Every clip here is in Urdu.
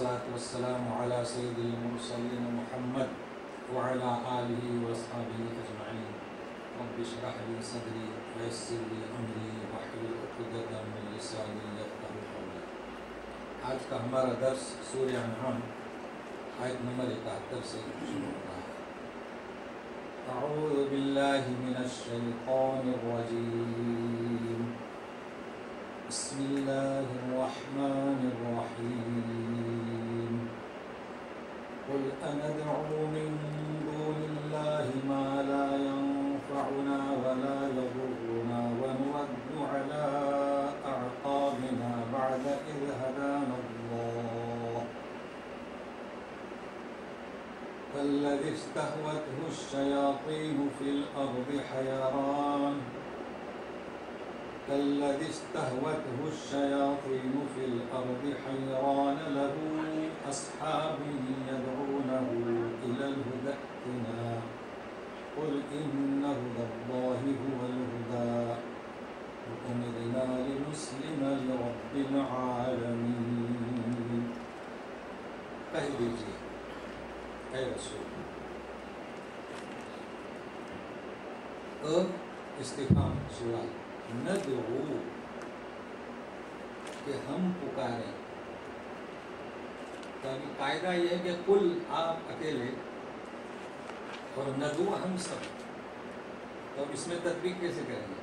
والصلاة والسلام على سيد المرسلين محمد وعلى آله وأصحابه أجمعين رب اشرح لي صدري ويسر لي أمري واحلل عقدة من لساني يفقهوا قولي۔ آج کا ہمارا درس سورہ انعام آیت نمبر 71 سے شروع ہو رہا ہے۔ اعوذ باللہ من الشیطان الرجیم، بسم اللہ الرحمن الرحیم، قل أندعو من دون الله ما لا ينفعنا ولا يضرنا ونرد على أعقابنا بعد إذ هدانا الله كالذي استهوته الشياطين في الأرض حيران له أصحاب يدعونه إلى الهدى ائتنا قل إن هدى الله هو الهدى وأمرنا لنسلم لرب العالمين۔ کہہ دیجیے اے رسول، استفہام سوال، ندعو کہ ہم پکاریں، تو ابھی قاعدہ یہ ہے کہ قل آپ اکیلے اور ندعو ہم سب، تو اس میں تطبیق کیسے کریں گے؟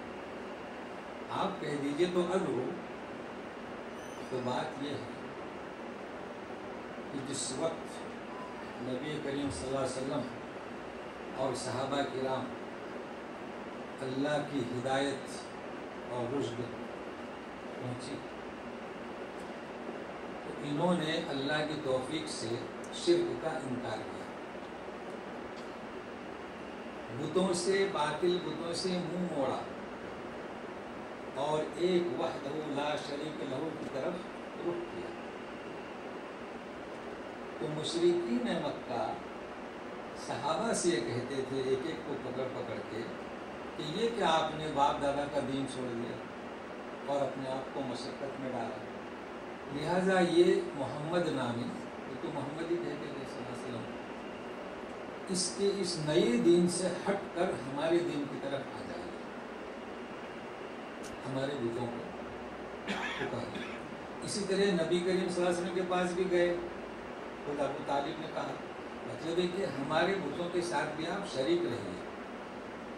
آپ کہہ دیجئے تو ادعو، تو بات یہ ہے کہ جس وقت نبی کریم صلی اللہ علیہ وسلم اور صحابہ کرام اللہ کی ہدایت اور رشد پہنچی تو انہوں نے اللہ کی توفیق سے شرک کا انکار کیا، بتوں سے، باطل بتوں سے منہ موڑا اور ایک وحدہ لا شریک لہ کی طرف رخ کیا۔ تو مشرکین مکہ صحابہ سے یہ کہتے تھے ایک ایک کو پکڑ پکڑ کے کہ یہ کہ آپ نے باپ دادا کا دین چھوڑ دیا اور اپنے آپ کو مشقت میں ڈالا، لہٰذا یہ محمد نامی، یہ تو محمد ہی کہتے تھے صلی اللہ علیہ وسلم، اس کے اس نئے دین سے ہٹ کر ہمارے دین کی طرف آ جائے، ہمارے بتوں کو پکارے۔ اسی طرح نبی کریم صلی اللہ علیہ وسلم کے پاس بھی گئے، خود ابو طالب نے کہا، مطلب ہے کہ ہمارے بتوں کے ساتھ بھی آپ شریک رہیے۔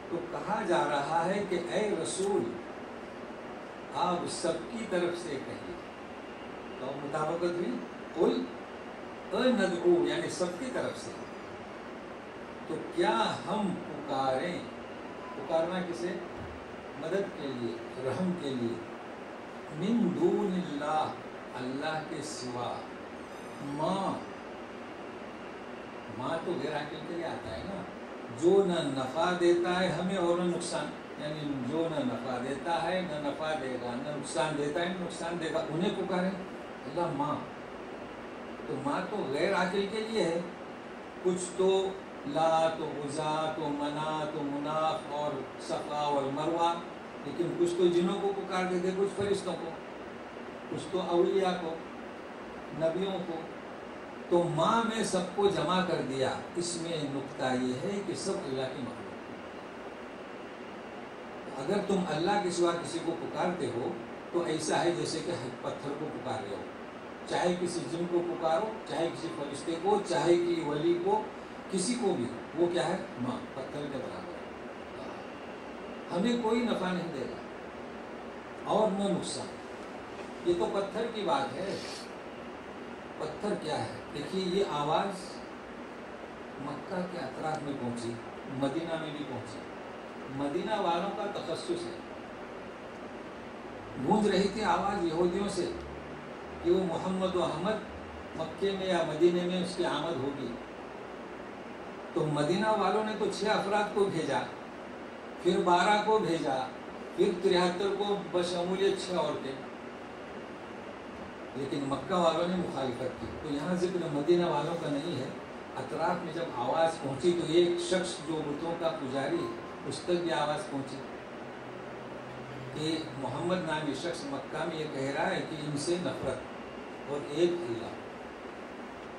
تو کہا جا رہا ہے کہ اے رسول آپ سب کی طرف سے کہیے، تو مطابقت ہوئی، قل ندعو یعنی سب کی طرف سے، تو کیا ہم پکاریں، پکارنا کسے؟ مدد کے لیے، رحم کے لیے، من دون اللہ اللہ کے سوا، ماں تو غیر عاقل کے لیے آتا ہے نا، جو نہ نفع دیتا ہے ہمیں اور نہ نقصان، یعنی جو نہ نفع دیتا ہے نہ نفع دے گا، نہ نقصان دیتا ہے نہ نقصان دے گا، انہیں پکاریں اللہ ماں۔ تو ماں تو غیر عاقل کے لیے ہے، کچھ تو لات و عزا تو منات و مناف اور صفا اور مروہ، لیکن کچھ تو جنوں کو پکار دیتے، کچھ فرشتوں کو، کچھ تو اولیاء کو، نبیوں کو۔ تو ماں میں سب کو جمع کر دیا، اس میں نقطہ یہ ہے کہ سب اللہ کی مخلوق۔ اگر تم اللہ کے سوا کسی کو پکارتے ہو تو ایسا ہے جیسے کہ پتھر کو پکار رہے ہو، چاہے کسی جن کو پکارو، چاہے کسی فرشتے کو، چاہے کہ ولی کو، کسی کو بھی، وہ کیا ہے؟ ماں، پتھر کے برابر، ہمیں کوئی نفع نہیں دے گا اور نہ نقصان۔ یہ تو پتھر کی بات ہے۔ پتھر کیا ہے؟ دیکھیے یہ آواز مکہ کے اطراف میں پہنچی، مدینہ میں بھی پہنچی، مدینہ والوں کا تخصص ہے، گونج رہی تھی آواز یہودیوں سے کہ وہ محمد و احمد مکے میں یا مدینے میں اس کی آمد ہوگی۔ تو مدینہ والوں نے تو 6 افراد کو بھیجا، پھر 12 کو بھیجا، پھر 73 کو بشمولیت 6 عورتیں، لیکن مکہ والوں نے مخالفت کی۔ تو یہاں ذکر مدینہ والوں کا نہیں ہے، اطراف میں جب آواز پہنچی تو ایک شخص جو بتوں کا پجاری، اس تک بھی آواز پہنچی کہ محمد نامی شخص مکہ میں یہ کہہ رہا ہے کہ ان سے نفرت اور ایک اللہ،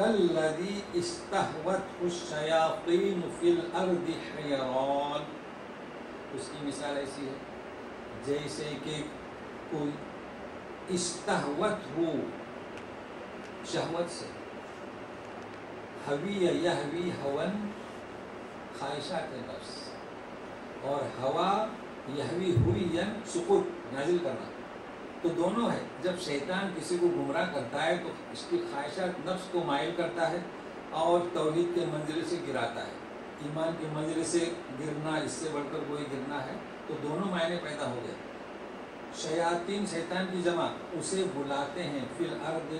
کَالَّذِي اسْتَهْوَتْهُ الشَّيَاطِينُ فِي الْأَرْضِ حَيَرَانٍ، اس کی مثال ایسی ہے جیسے کہ کوئی استہوت ہو شہوت سے، حوی یحوی ہون خواہشات نفس، اور ہوا یحوی ہوئی سقوط نازل کرنا، تو دونوں ہے۔ جب شیطان کسی کو گمراہ کرتا ہے تو اس کی خواہشات نفس کو مائل کرتا ہے اور توحید کے منزل سے گراتا ہے، ایمان کے منزل سے گرنا، اس سے بڑھ کر کوئی گرنا ہے، تو دونوں معنی پیدا ہو گئے۔ شیاطین شیطان کی جمع، اسے بلاتے ہیں فی الارض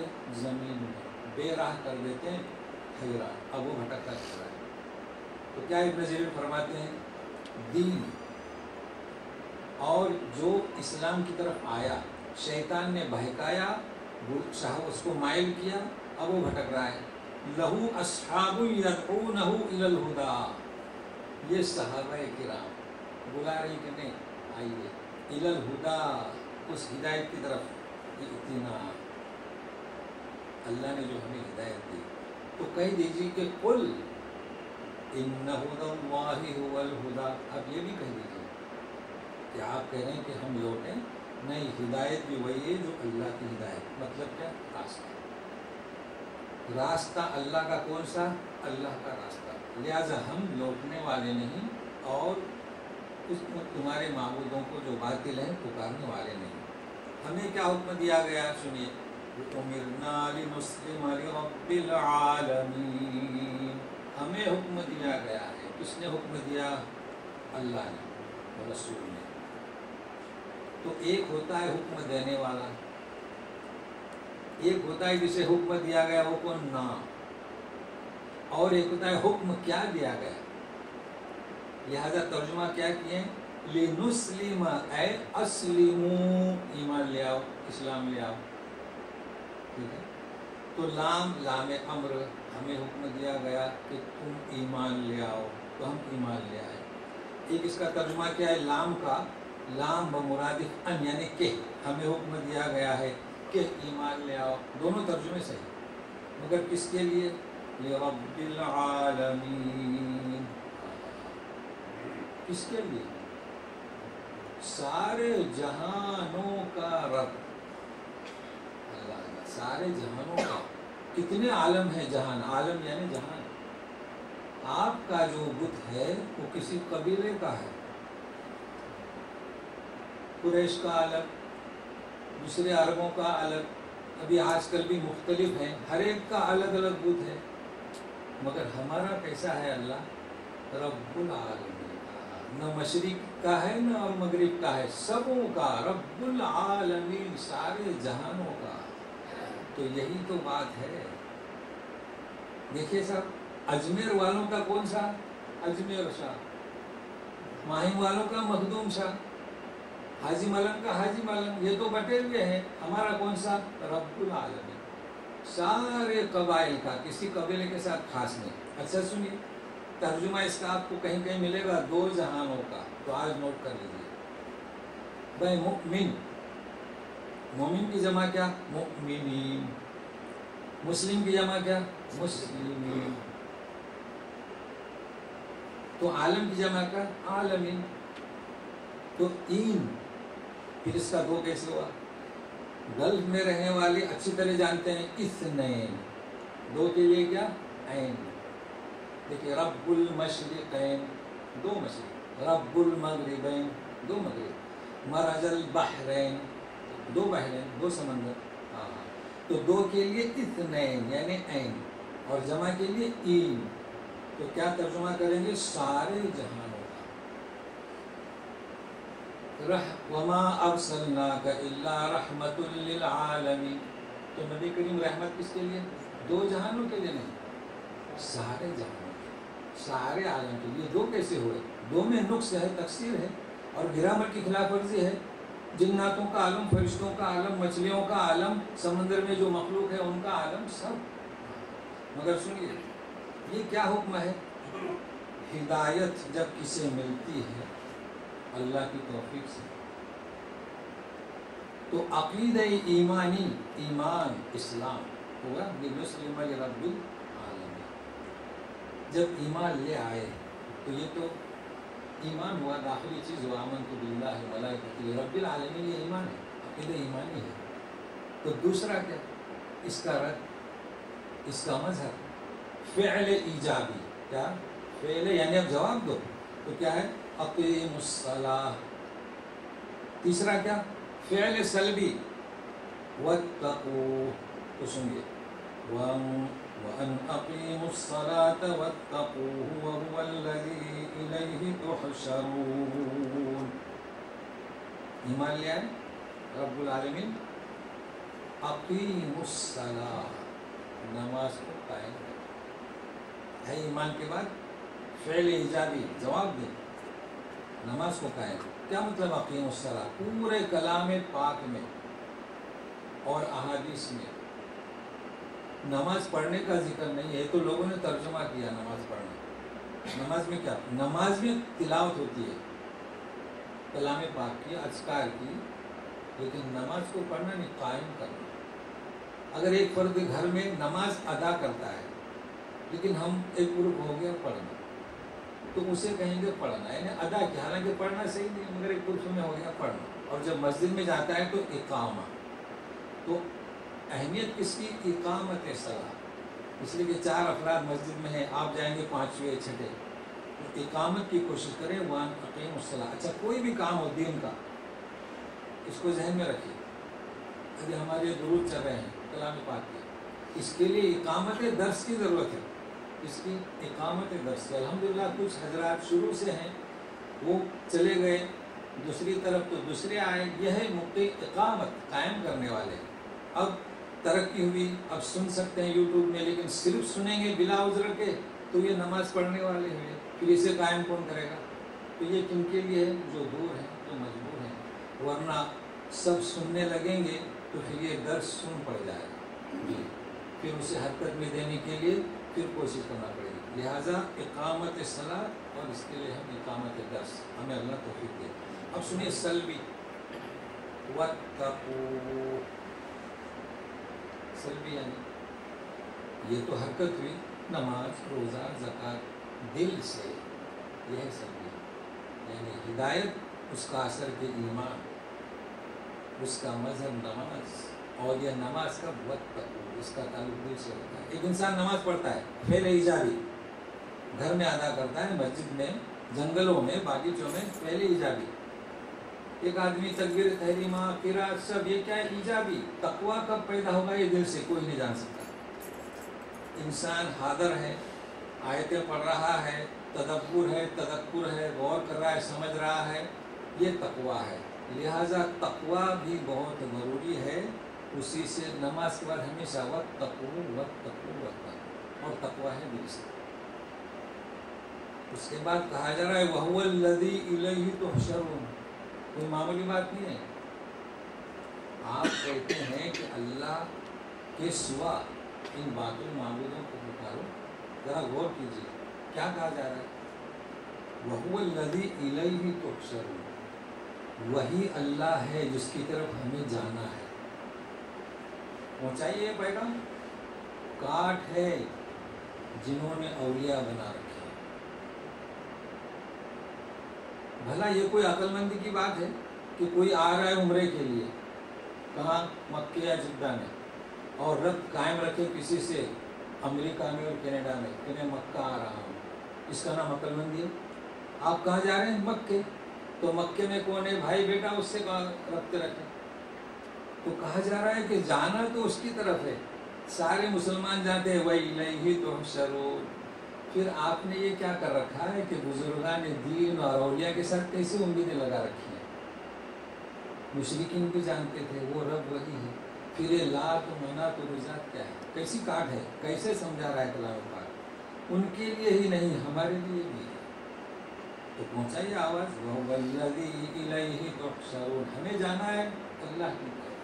زمین میں، بے راہ کر دیتے ہیں، حیران، اب وہ بھٹکتا چل رہا ہے۔ تو کیا ابن جریر فرماتے ہیں دین اور جو اسلام کی طرف آیا شیطان نے بہکایا، اس کو مائل کیا، اب وہ بھٹک رہا ہے۔ لہو اصحاب یدعونہ الی الہدی، یہ صحابہ کرام بلا رہی کہ نہیں آئیے الی الہدی، اس ہدایت کی طرف، اتنا اللہ نے جو ہمیں ہدایت دی، تو کہہ دیجیے کہ قل ان ہدی اللہ هو الہدی، اب یہ بھی کہہ دیجیے کہ آپ کہہ رہے ہیں کہ ہم لوٹیں، نہیں، ہدایت بھی وہی ہے جو اللہ کی ہدایت، مطلب کیا؟ راستہ اللہ کا کون سا؟ اللہ کا راستہ، لہذا ہم لوٹنے والے نہیں اور تمہارے معبودوں کو جو باطل ہیں پکارنے والے نہیں۔ ہمیں کیا حکم دیا گیا؟ سنیے، امرنا لنسلم لرب العالمین، ہمیں حکم دیا گیا ہے۔ کس نے حکم دیا؟ اللہ نے، رسول نے۔ تو ایک ہوتا ہے حکم دینے والا، ایک ہوتا ہے جسے حکم دیا گیا وہ کون؟ نا، اور ایک ہوتا ہے حکم کیا دیا گیا۔ لہذا ترجمہ کیا کیے؟ لنسلم، اے اسلموا، ایمان لے آؤ، اسلام لے آؤ، ٹھیک ہے؟ تو لام امر، ہمیں حکم دیا گیا کہ تم ایمان لے آؤ، تو ہم ایمان لے آئے۔ ایک اس کا ترجمہ کیا ہے لام کا؟ لام بمرادف ان، یعنی کہ ہمیں حکم دیا گیا ہے کہ ایمان لے آؤ، دونوں ترجمے صحیح، مگر کس کے لیے؟ لرب العالمین، کس کے لیے؟ سارے جہانوں کا رب اللہ، سارے جہانوں کا۔ کتنے عالم ہے؟ جہان، عالم یعنی جہان۔ آپ کا جو بت ہے وہ کسی قبیلے کا ہے، قریش کا الگ، دوسرے عربوں کا الگ، ابھی آج کل بھی مختلف ہیں، ہر ایک کا الگ الگ بت ہے، مگر ہمارا کیسا ہے؟ اللہ رب العالمین، نہ مشرق کا ہے نہ اور مغرب کا ہے، سبوں کا، رب العالمین، سارے جہانوں کا۔ تو یہی تو بات ہے۔ دیکھیے صاحب، اجمیر والوں کا کون سا؟ اجمیر شاہ، ماہی والوں کا مخدوم شاہ، حاجی ملنگ کا حاجی ملنگ، یہ تو بٹے ہوئے ہیں، ہمارا کون سا؟ رب العالمین، سارے قبائل کا، کسی قبیلے کے ساتھ خاص نہیں۔ اچھا سنیے، ترجمہ اس کا آپ کو کہیں کہیں ملے گا دو جہانوں کا، تو آج نوٹ کر لیجیے بھائی۔ مؤمن، مومن کی جمع کیا؟ مؤمنین۔ مسلم کی جمع کیا؟ مسلمین۔ تو عالم کی جمع کیا؟ عالمین۔ تو این، پھر اس کا دو کیسے ہوا؟ گلف میں رہنے والے اچھی طرح جانتے ہیں اثنین، دو کے لیے کیا؟ عین۔ دیکھیے، رب المشرقین، دو مشرق، رب المغربین، دو مغرب، مرج البحرین، دو بحرین، دو سمندر، تو دو کے لیے اثنین یعنی عین، اور جمع کے لیے این، تو کیا ترجمہ کریں گے؟ سارے جہانوں کا۔ وما ارسلناک الا رحمت للعالمین، تو نبی کریم رحمت کس کے لیے؟ دو جہانوں کے لیے نہیں، سارے جہانوں کے، سارے عالم کے لیے۔ دو کیسے ہوئے؟ دو میں نقص ہے، تقصیر ہے، اور گرامر کی خلاف ورزی ہے۔ جناتوں کا عالم، فرشتوں کا عالم، مچھلیوں کا عالم، سمندر میں جو مخلوق ہے ان کا عالم، سب۔ مگر سنیے، یہ کیا حکم ہے؟ ہدایت جب کسے ملتی ہے اللہ کی توفیق سے، تو عقیدہ ایمانی، ایمان، اسلام، ہوگا لنسلم لرب العالمین. جب ایمان لے آئے تو یہ تو ایمان ہوا، داخلی چیز ہوا، آمنت باللہ وملائکتہ رب العالمین، یہ ایمان ہے، عقیدہ ایمانی ہے. تو دوسرا کیا؟ اس کا رد، اس کا مذہب فعل ایجابی. کیا فعل یعنی اب جواب دو، تو کیا ہے؟ اقیم الصلاۃ. تیسرا کیا؟ فعل سلبی واتقوا. تو سنیے وَأَنْ أَقِيمُوا الصَّلَاةَ وَاتَّقُوهُ وَهُوَ الَّذِي إِلَيْهِ تُحْشَرُونَ. ایمان لے آئے رب العالمین، اقیم الصلاۃ، نماز کو قائم کریں. ہے ایمان کے بعد فعل ایجابی، جواب دیں، نماز کو قائم. کیا مطلب اقیم الصلاۃ؟ پورے کلام پاک میں اور احادیث میں نماز پڑھنے کا ذکر نہیں ہے. تو لوگوں نے ترجمہ کیا نماز پڑھنا. نماز میں کیا؟ نماز میں تلاوت ہوتی ہے کلام پاک کی، اذکار کی، لیکن نماز کو پڑھنا نہیں، قائم کرنا. اگر ایک فرد گھر میں نماز ادا کرتا ہے لیکن ہم ایک گروپ ہو گیا پڑھنا، تو اسے کہیں گے پڑھنا، یعنی ادا کیا، حالانکہ پڑھنا صحیح نہیں، مگر ایک گروپ میں ہو گیا پڑھنا. اور جب مسجد میں جاتا ہے تو اقامہ. تو اہمیت کس کی؟ اقامت صلاۃ. اس لیے کہ 4 افراد مسجد میں ہیں، آپ جائیں گے 5ویں 6. تو اقامت کی کوشش کریں. وَأَنْ أَقِيمُوا الصَّلَاةَ. اچھا کوئی بھی کام ہو دین کا، اس کو ذہن میں رکھیے. ابھی ہمارے درود چل رہے ہیں کلام پاک کے، اس کے لیے اقامت درس کی ضرورت ہے. اس کی اقامت درس کی الحمدللہ کچھ حضرات شروع سے ہیں، وہ چلے گئے دوسری طرف تو دوسرے آئے. یہ ہے موقع اقامت، قائم کرنے والے. اب ترقی ہوئی، اب سن سکتے ہیں یوٹیوب میں، لیکن صرف سنیں گے بلا عذر کے تو یہ نماز پڑھنے والے ہوئے، پھر اسے قائم کون کرے گا؟ تو یہ کن کے لیے ہے؟ جو دور ہیں، جو مجبور ہیں. ورنہ سب سننے لگیں گے تو پھر یہ درس سن پڑ جائے گا جی، پھر اسے حرکت میں دینے کے لیے پھر کوشش کرنا پڑے گی. لہٰذا اقامت صلاۃ، اور اس کے لیے ہم اقامت درس، ہمیں اللہ توفیق دے. اب سنیے سلبی واتقوا. سلبی یعنی یہ تو حرکت ہوئی، نماز، روزہ، زکوٰۃ، دل سے، یہ ہے سلبی. یعنی ہدایت، اس کا اثر کے ایمان، اس کا مذہب نماز. اور یہ نماز کا واتقوا، اس کا تعلق دل سے ہوتا ہے. ایک انسان نماز پڑھتا ہے، فعل ایجابی، گھر میں ادا کرتا ہے، مسجد میں، جنگلوں میں، باغیچوں میں، فعل ایجابی. ایک آدمی تکبیر تحریمہ، قرات، سب یہ کیا ہے؟ ایجابی. تقویٰ کب پیدا ہوگا؟ یہ دل سے، کوئی نہیں جان سکتا. انسان حاضر ہے، آیتیں پڑھ رہا ہے، تدبر ہے، تذکر ہے، غور کر رہا ہے، سمجھ رہا ہے، یہ تقویٰ ہے. لہٰذا تقویٰ بھی بہت ضروری ہے. اسی سے نماز کے بعد ہمیشہ واتقوا واتقوا واتقوا، اور تقویٰ ہے دل سے. اس کے بعد کہا جا رہا ہے وَهُوَ الَّذِي إِلَيْهِ تُحْشَرُونَ. کوئی معمولی بات نہیں ہے. آپ کہتے ہیں کہ اللہ کے سوا ان باطل معبودوں کو پکارو. ذرا غور کیجیے کیا کہا جا رہا ہے. وَهُوَ الَّذِي إِلَيْهِ تُحْشَرُونَ. وہی اللہ ہے جس کی طرف ہمیں جانا ہے. پہنچائیے پیغام. کاٹ ہے جنہوں نے اولیاء بنا رکھے. بھلا یہ کوئی عقل مندی کی بات ہے کہ کوئی آ رہا ہے عمرے کے لیے، کہاں؟ مکہ یا جدہ میں، اور ربط قائم رکھے کسی سے امریکہ میں اور کینیڈا میں کہ میں مکہ آ رہا ہوں. اس کا نام عقل مندی ہے؟ آپ کہاں جا رہے ہیں؟ مکے. تو مکے میں کون ہے؟ بھائی بیٹا، اس سے ربط رکھے. تو کہا جا رہا ہے کہ جانا تو اس کی طرف ہے. سارے مسلمان جاتے ہیں وَإِلَيْهِ تُحْشَرُونَ. پھر آپ نے یہ کیا کر رکھا ہے کہ بزرگان دین اور اولیاء کے ساتھ کیسی امیدیں لگا رکھی ہیں. مشرکین بھی جانتے تھے وہ رب وہی ہے. پھر یہ لات و منات و عزت کیا ہے؟ کیسی کاٹ ہے؟ کیسے سمجھا رہا ہے کلام پاک. ان کے لیے ہی نہیں، ہمارے لیے بھی ہے. تو پہنچائیے آواز وَهُوَ الَّذِي إِلَيْهِ تُحْشَرُونَ. ہمیں جانا ہے اللہ کی طرف.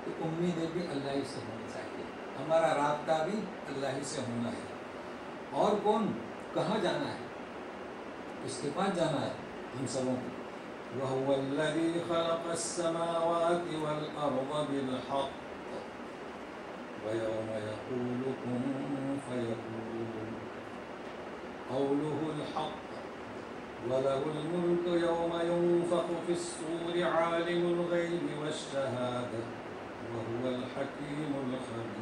تو امیدیں بھی اللہ ہی سے ہونی چاہیے، ہمارا رابطہ بھی اللہ ہی سے ہونا ہے. اور کون؟ کہاں جانا ہے؟ اس کے پاس جانا ہے ہم سبوں کو. وَهُوَ الَّذِي خَلَقَ السَّمَاوَاتِ وَالْأَرْضَ بِالْحَقِّ. ويوم يقول كن فيكون قوله الحق وله الملك يوم ينفخ في الصور عالم الغيب والشهادة وهو الحكيم الخبير.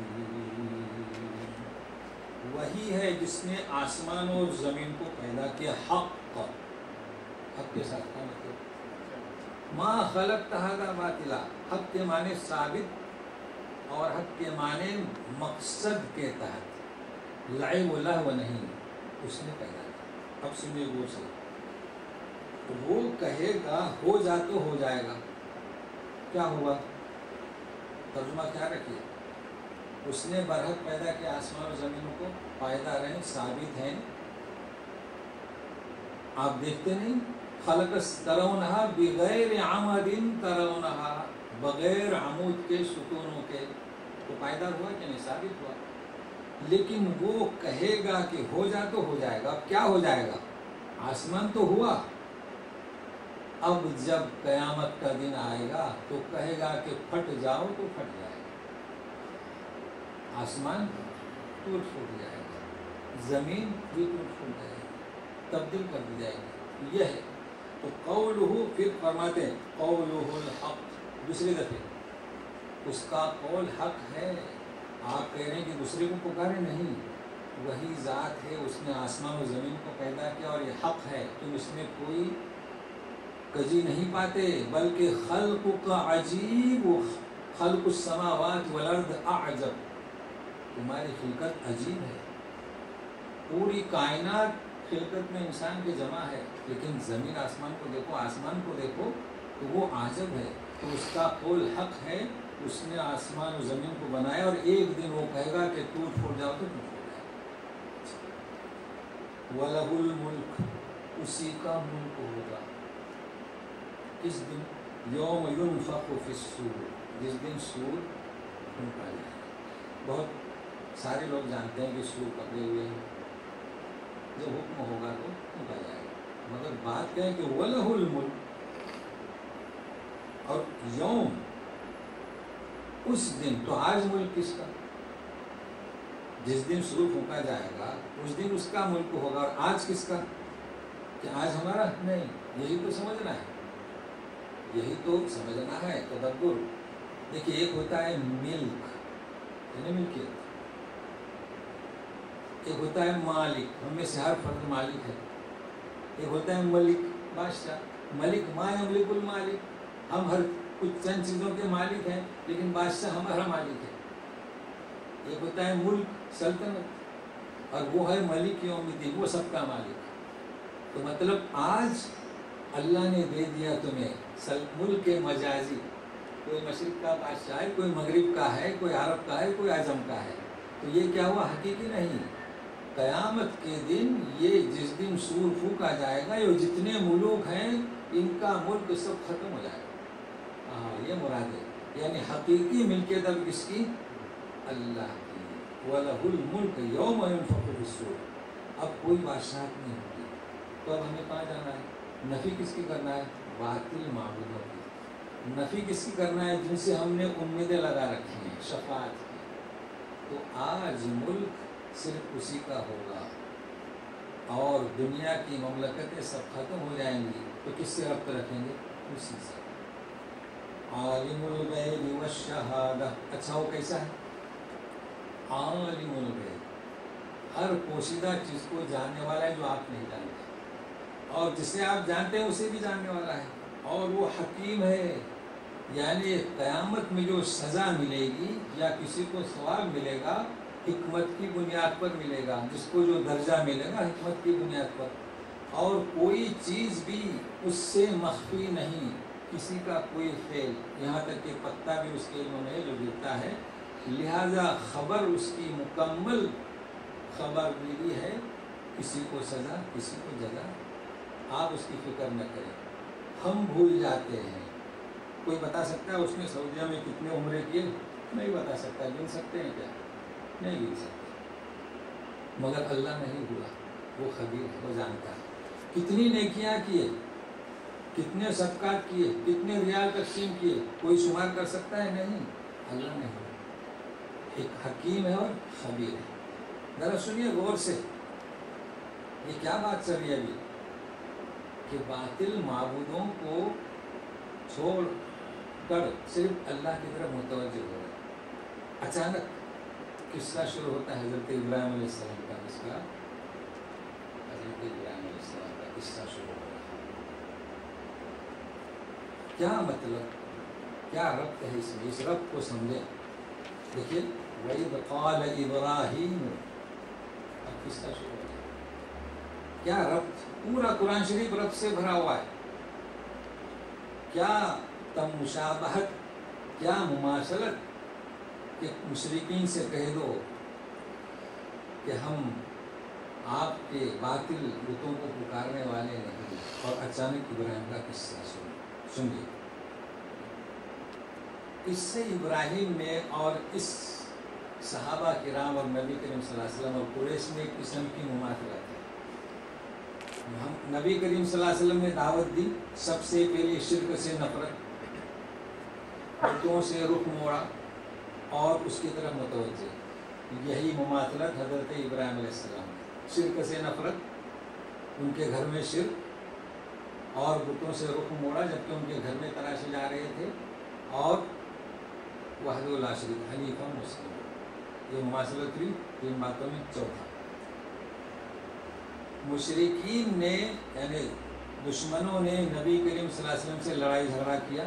وہی ہے جس نے آسمان اور زمین کو پیدا کیا. حق کے ساتھ کا مطلب ما خلقت هذا باطلا. حق کے معنی ثابت اور حق کے معنی مقصد کے تحت. لعب و لہو نہیں، اس نے پیدا کیا. اب سنیے غور سے. وہ کہے گا ہو جا تو ہو جائے گا. کیا ہوا؟ ترجمہ کیا رکھیے. اس نے برحق پیدا کیا آسمان و زمینوں کو، پائیدار ہیں، ثابت ہیں. آپ دیکھتے نہیں؟ خلق ترونہا بغیر عمد ترونہا، بغیر عمود کے، ستونوں کے، تو پائیدار ہوا کہ نہیں؟ ثابت ہوا. لیکن وہ کہے گا کہ ہو جا تو ہو جائے گا. اب کیا ہو جائے گا؟ آسمان تو ہوا، اب جب قیامت کا دن آئے گا تو کہے گا کہ پھٹ جاؤ تو پھٹ جائے گا. آسمان ٹوٹ پھوٹ جائے گا، زمین بھی ٹوٹ پھوٹ جائے گی، تبدیل کر دی جائے گی. یہ ہے تو قولہ، پھر فرماتے ہیں قولہ الحق. دوسری دفعہ اس کا قول حق ہے. آپ کہہ رہے ہیں کہ دوسرے کو پکارے نہیں، وہی ذات ہے، اس نے آسمان و زمین کو پیدا کیا اور یہ حق ہے. تم اس میں کوئی کجی نہیں پاتے، بلکہ خلق کا عجیب، خلق السماوات والارض اعجب. تمہاری خلقت عجیب ہے. پوری کائنات خلقت میں انسان کے جمع ہے، لیکن زمین آسمان کو دیکھو، آسمان کو دیکھو تو وہ عجب ہے. تو اس کا قول حق ہے. اس نے آسمان و زمین کو بنایا اور ایک دن وہ کہے گا کہ ٹوٹ پھوٹ جاؤ تو ٹوٹ پھوٹ جائے. وَلَهُ الْمُلْكُ، اسی کا ملک ہوگا. کس دن؟ یوم ينفخ فی الصور، جس دن سور پھونکا جائے. بہت سارے لوگ جانتے ہیں کہ سور پکڑے ہوئے ہیں، جب حکم ہوگا تو پھونکا جائے گا. مگر بات کیا ہے کہ وَلَهُ الْمُلْكُ، اور یوم اس دن. تو آج ملک کس کا؟ جس دن سور پھونکا جائے گا اس دن اس کا ملک ہوگا. اور آج کس کا؟ کہ آج ہمارا نہیں. یہی تو سمجھنا ہے، یہی تو سمجھنا ہے. تدبر دیکھیے، ایک ہوتا ہے ملک یعنی ملکیت، ایک ہوتا ہے مالک، ہم میں سے ہر فرد مالک ہے. ایک ہوتا ہے ملک، بادشاہ. ملک ما یملک المالک، ہم ہر کچھ چند چیزوں کے مالک ہیں، لیکن بادشاہ ہمارا مالک ہے. ایک ہوتا ہے ملک، سلطنت، اور وہ ہے ملک یوم الدین، وہ سب کا مالک. تو مطلب آج اللہ نے دے دیا تمہیں ملک مجازی. کوئی مشرق کا بادشاہ ہے، کوئی مغرب کا ہے، کوئی عرب کا ہے، کوئی عجم کا ہے. تو یہ کیا ہوا؟ حقیقی نہیں. قیامت کے دن یہ جس دن سور پھونکا جائے گا، یہ جتنے ملوک ہیں ان کا ملک سب ختم ہو جائے گا. یہ مراد ہے. یعنی حقیقی ملکیت اب کس کی؟ اللہ کی. وَلَهُ الْمُلْكُ يَوْمَ يُنفَخُ فِي الصُّورِ. اب کوئی بادشاہت نہیں ہوگی. تو اب ہمیں کہاں جانا ہے؟ نفی کس کی کرنا ہے؟ باطل معبودوں کی. نفی کس کی کرنا ہے؟ جن سے ہم نے امیدیں لگا رکھی ہیں شفاعت کی. تو آج ملک صرف اسی کا ہوگا اور دنیا کی مملکتیں سب ختم ہو جائیں گی. تو کس سے ربط رکھیں گے؟ اسی سے. عالم الغیب والشہادہ. اچھا وہ کیسا ہے؟ عالم الغیب، ہر پوشیدہ چیز کو جاننے والا ہے جو آپ نہیں جانتے، اور جسے آپ جانتے ہیں اسے بھی جاننے والا ہے. اور وہ حکیم ہے. یعنی قیامت میں جو سزا ملے گی یا کسی کو ثواب ملے گا، حکمت کی بنیاد پر ملے گا. جس کو جو درجہ ملے گا حکمت کی بنیاد پر. اور کوئی چیز بھی اس سے مخفی نہیں. کسی کا کوئی فعل، یہاں تک کہ پتا بھی اس کے علم میں جو گرتا ہے، لہذا خبر اس کی مکمل خبر ملی ہے. کسی کو سزا، کسی کو جزا. آپ اس کی فکر نہ کریں. ہم بھول جاتے ہیں. کوئی بتا سکتا ہے اس نے سعودیہ میں کتنے عمرے کیے؟ نہیں بتا سکتا. گن سکتے ہیں کیا؟ نہیں گن سکتے. مگر اللہ نہیں بھولا، وہ خبیر ہے، وہ جانتا ہے. کتنی نیکیاں کیے، کتنے صدقات کیے، کتنے ریال تقسیم کیے، کوئی شمار کر سکتا ہے؟ نہیں. اللہ نہیں. ایک حکیم ہے اور خبیر ہے. ذرا سنیے غور سے، یہ کیا بات چل رہی ہے ابھی کہ باطل معبودوں کو چھوڑ کر صرف اللہ کی طرف متوجہ ہو رہا ہے. اچانک قصہ شروع ہوتا ہے حضرت ابراہیم علیہ السلام کا. اس کا حضرت ابراہیم علیہ السلام کا قصہ شروع ہو رہا ہے. کیا مطلب، کیا ربط ہے اس میں؟ اس ربط کو سمجھیں. دیکھیے وَإِذْ قَالَ إِبْرَاهِيمُ، اب قصہ شروع ہو رہا ہے. کیا ربط؟ پورا قرآن شریف ربط سے بھرا ہوا ہے. کیا تم مشابہت، کیا مماثلت کہ مشرکین سے کہہ دو کہ ہم آپ کے باطل بتوں کو پکارنے والے نہیں. اور اچانک ابراہیم کا قصہ سنیے. اس سے ابراہیم میں اور اس صحابہ کرام اور نبی کریم صلی اللہ علیہ وسلم اور قریش میں ایک قسم کی مماثلت ہے. نبی کریم صلی اللہ علیہ وسلم نے دعوت دی، سب سے پہلے شرک سے نفرت، بتوں سے رخ موڑا اور اس کی طرف متوجہ. یہی مماثلت حضرت ابراہیم علیہ السلام نے، شرک سے نفرت، ان کے گھر میں شرک اور بتوں سے رخ موڑا جبکہ ان کے گھر میں تراشے جا رہے تھے، اور وحدہ لا شریک حنیفا مسلم. یہ مماثلت ہوئی 3 باتوں میں. چوتھا، مشرکین نے یعنی دشمنوں نے نبی کریم صلی اللہ علیہ وسلم سے لڑائی جھگڑا کیا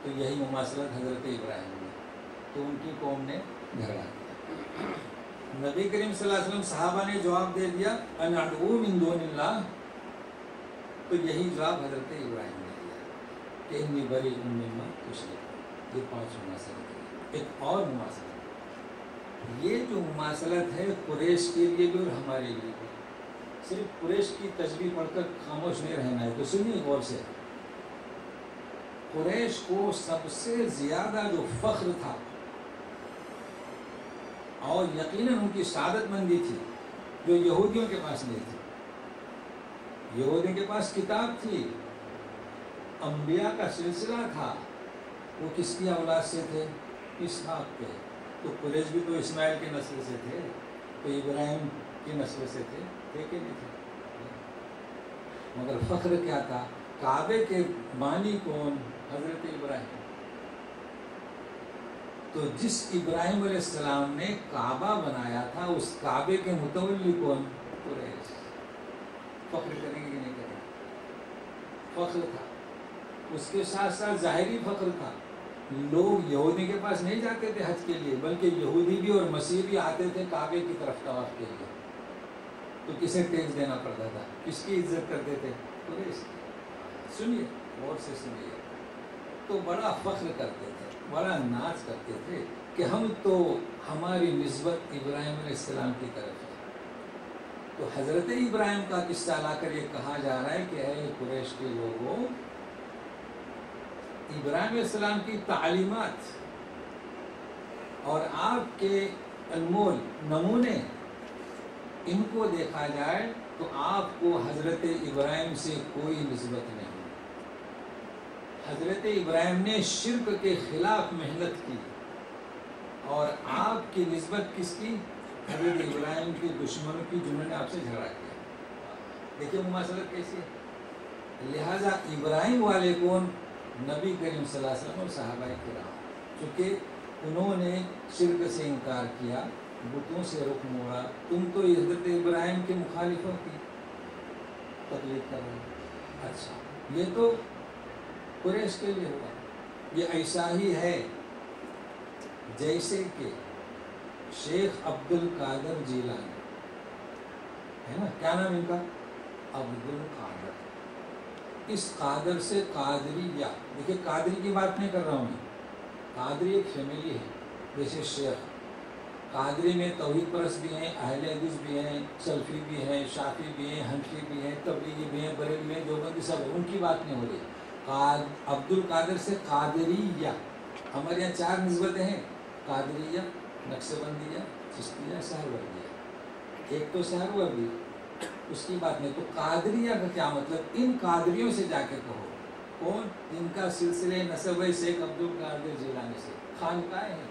تو یہی مماثلت حضرت ابراہیم نے، تو ان کی قوم نے جھگڑا کیا. نبی کریم صلی اللہ علیہ وسلم صحابہ نے جواب دے دیا ان ادعو من دون اللہ، تو یہی جواب حضرت ابراہیم نے دیا کہ انی بریء مما تشرکون. یہ 5 مماثلت ہے. ایک اور مماثلت، یہ جو مماثلت ہے قریش کے لیے بھی اور ہمارے لیے بھی. صرف قریش کی تسبیح پڑھ کر خاموش نہیں رہنا ہے. تو سنیے غور سے. قریش کو سب سے زیادہ جو فخر تھا اور یقیناً ان کی سعادت مندی تھی جو یہودیوں کے پاس نہیں تھی. یہودیوں کے پاس کتاب تھی، انبیاء کا سلسلہ تھا. وہ کس کی اولاد سے تھے؟ اسحاق کے. تو قریش بھی تو اسماعیل کے نسل سے تھے، تو ابراہیم کی نسل سے تھے کہ نہیں تھے. مگر فخر کیا تھا؟ کعبے کے بانی کون؟ حضرت ابراہیم. تو جس ابراہیم علیہ السلام نے کعبہ بنایا تھا اس کعبے کے متولی کون؟ قریش. فخر کریں گے کہ نہیں کریں گے؟ فخر تھا. اس کے ساتھ ساتھ ظاہری فخر تھا. لوگ یہودی کے پاس نہیں جاتے تھے حج کے لیے، بلکہ یہودی بھی اور مسیحی بھی آتے تھے کعبے کی طرف طواف کے لیے. تو کسے ٹیکس دینا پڑتا تھا؟ کس کی عزت کرتے تھے؟ قریش. سنیے غور سے سنیے. تو بڑا فخر کرتے تھے، بڑا ناز کرتے تھے کہ ہم تو ہماری نسبت ابراہیم علیہ السلام کی طرف ہے. تو حضرت ابراہیم کا قصہ لا کر یہ کہا جا رہا ہے کہ اے قریش کے لوگوں، ابراہیم علیہ السلام کی تعلیمات اور آپ کے انمول نمونے ان کو دیکھا جائے تو آپ کو حضرت ابراہیم سے کوئی نسبت نہیں. حضرت ابراہیم نے شرک کے خلاف محنت کی اور آپ کی نسبت کس کی؟ حضرت ابراہیم کے دشمنوں کی جنہوں نے آپ سے جھگڑا کیا. دیکھیے مماثلت کیسی ہے. لہذا ابراہیم والے کون؟ نبی کریم صلی اللہ علیہ وسلم اور صحابہ کرام. چونکہ انہوں نے شرک سے انکار کیا، بتوں سے رخ موڑا. تم تو حضرت ابراہیم کے مخالفوں کی تقلید کر رہے ہیں. اچھا، یہ تو قریش کے لیے ہوا. یہ ایسا ہی ہے جیسے کہ شیخ عبد القادر جیلانی ہے نا، کیا نام ان کا؟ عبد القادر. اس قادر سے قادریہ، دیکھیے قادری کی بات نہیں کر رہا ہوں میں، قادری ایک فیملی ہے. جیسے شیخ قادری میں توحید پرست بھی ہیں، اہل حدیث بھی ہیں، سلفی بھی ہیں، شافعی بھی ہیں، حنفی بھی ہیں، تبلیغی بھی ہیں، بریلوی بھی ہیں، دیوبندی سب ہیں. ان کی بات نہیں ہو رہی. عبد القادر سے قادریہ. ہمارے یہاں 4 نسبتیں ہیں: قادریہ، نقشبندیہ، چشتیہ، سہروردیہ. ایک تو سہروردی، اس کی بات نہیں. تو قادریہ کا کیا مطلب؟ ان قادریوں سے جا کے کہو. کون؟ ان کا سلسلے نسب ہے شیخ عبد القادر جیلانی سے. خانقاہیں ہیں.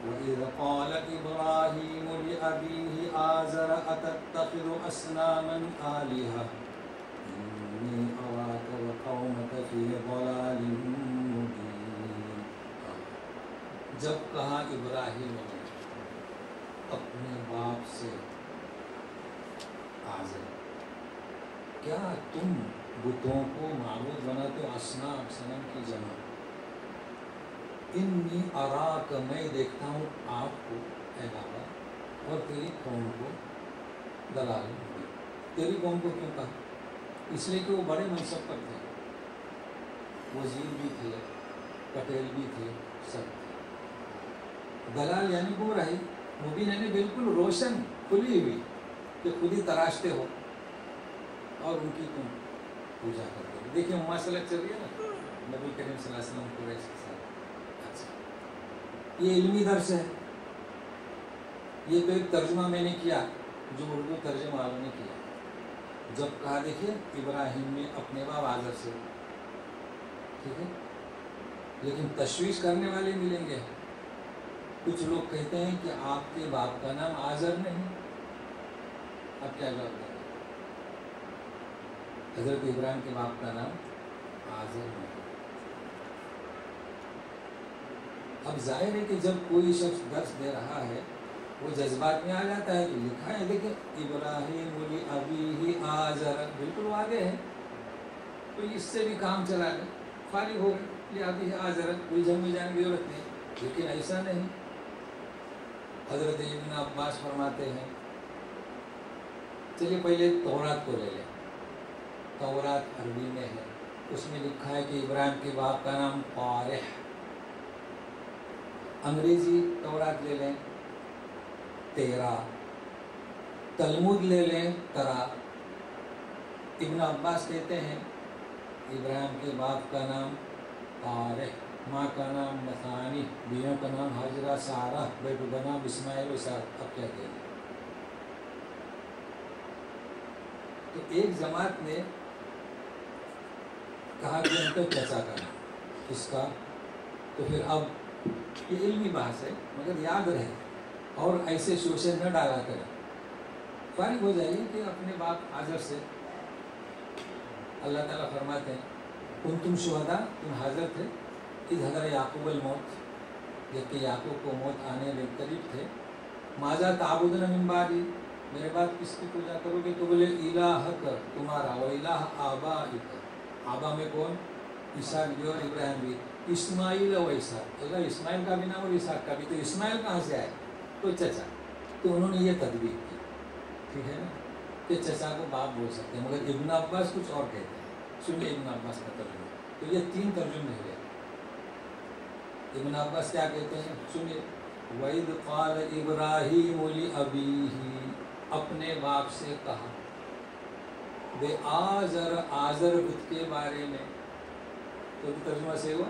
وَإِذْ قَالَ إِبْرَاهِيمُ لِأَبِيهِ آزَرَ أَتَتَّخِذُ أَصْنَامًا آلِهَةً إِنِّي أَرَاكَ وَقَوْمَكَ فِي ضَلَالٍ مُبِينٍ۔ جب کہا ابراہیم نے اپنے باپ سے، آزر، کیا تم بتوں کو معبود بناتے ہو؟ اصنام، صنم کی جمع۔ انی اراک، میں دیکھتا ہوں آپ کو اے بابا اور تیری قوم کو دلال ہوئی۔ تیری قوم کو کیوں کہا؟ اس لیے کہ وہ بڑے منصب پر تھے، وزیر بھی تھے، پٹیل بھی تھے، سب تھے۔ دلال یعنی گمراہی، مبین یعنی بالکل روشن کھلی ہوئی، کہ خود ہی تراشتے ہو اور ان کی تم پوجا کرتے ہو۔ دیکھیں مماثلت چل رہی ہے نا نبی کریم صلی اللہ علیہ وسلم قریش کے ساتھ۔ یہ علمی درس ہے، یہ تو ایک ترجمہ میں نے کیا جو اردو ترجمہ والوں نے کیا۔ جب کہا دیکھیے ابراہیم نے اپنے باپ آزر سے، ٹھیک ہے، لیکن تشویش کرنے والے ملیں گے۔ کچھ لوگ کہتے ہیں کہ آپ کے باپ کا نام آزر نہیں، اب کیا جواب دیں؟ حضرت ابراہیم کے باپ کا نام آزر نہیں۔ اب ظاہر ہے کہ جب کوئی شخص درس دے رہا ہے وہ جذبات میں آ جاتا ہے، کہ لکھا ہے دیکھیں ابراہیم ابی آزر، بالکل واضح ہے، تو اس سے بھی کام چلا لیں، فارغ ہو گئے ابی آزر، کوئی جنگ میں جانے کی ضرورت نہیں۔ لیکن ایسا نہیں۔ حضرت ابن عباس فرماتے ہیں، چلیے پہلے تورات کو لے لیں۔ تورات عربی میں ہے، اس میں لکھا ہے کہ ابراہیم کے باپ کا نام قارح۔ انگریزی تورات لے لیں، تیرا، تلمود لے لیں، ترا۔ ابن عباس کہتے ہیں ابراہیم کے باپ کا نام قارح، ماں کا نام مثانی، بیویوں کا نام حاجرہ، سارہ، بیٹوں کا نام اسماعیل و اسحاق۔ اب کیا کہیں؟ تو ایک جماعت نے کہا کہ ان کا چچا کا نام، اس کا، تو پھر اب یہ علمی بحث ہے مگر یاد رہے اور ایسے شوشے نہ ڈالا کریں، فارغ ہو جائیے کہ اپنے باپ آزر سے۔ اللہ تعالیٰ فرماتے ہیں کنتم شہداء، تم حاضر تھے، اذ حضر یعقوب الموت، جبکہ یعقوب کو موت آنے میں قریب تھے، ماذا تعبدون من بعدی، میرے بعد کس کی پوجا کرو گے؟ تو بولے الہک، تمہارا، و الہ آبائک، آبا میں کون؟ اسحاق بھی اور ابراہیم بھی، اسماعیل و اسحاق، اللہ اسماعیل کا بھی نام اور اسحاق کا بھی، تو اسماعیل کہاں سے آئے؟ تو چچا۔ تو انہوں نے یہ تدبیر کی، ٹھیک ہے نا، کہ چچا کو باپ بول سکتے ہیں، مگر ابن عباس کچھ اور کہتے ہیں۔ سنیے ابن عباس کا ترجمہ، تو یہ تین ترجمے ہیں۔ ابن عباس کیا کہتے ہیں؟ سنیے، وَإِذْ قَالَ إِبْرَاهِيمُ لِأَبِيهِ، اپنے باپ سے کہا، بے آزر، آزر بت کے بارے میں، تو ترجمہ سے ہوا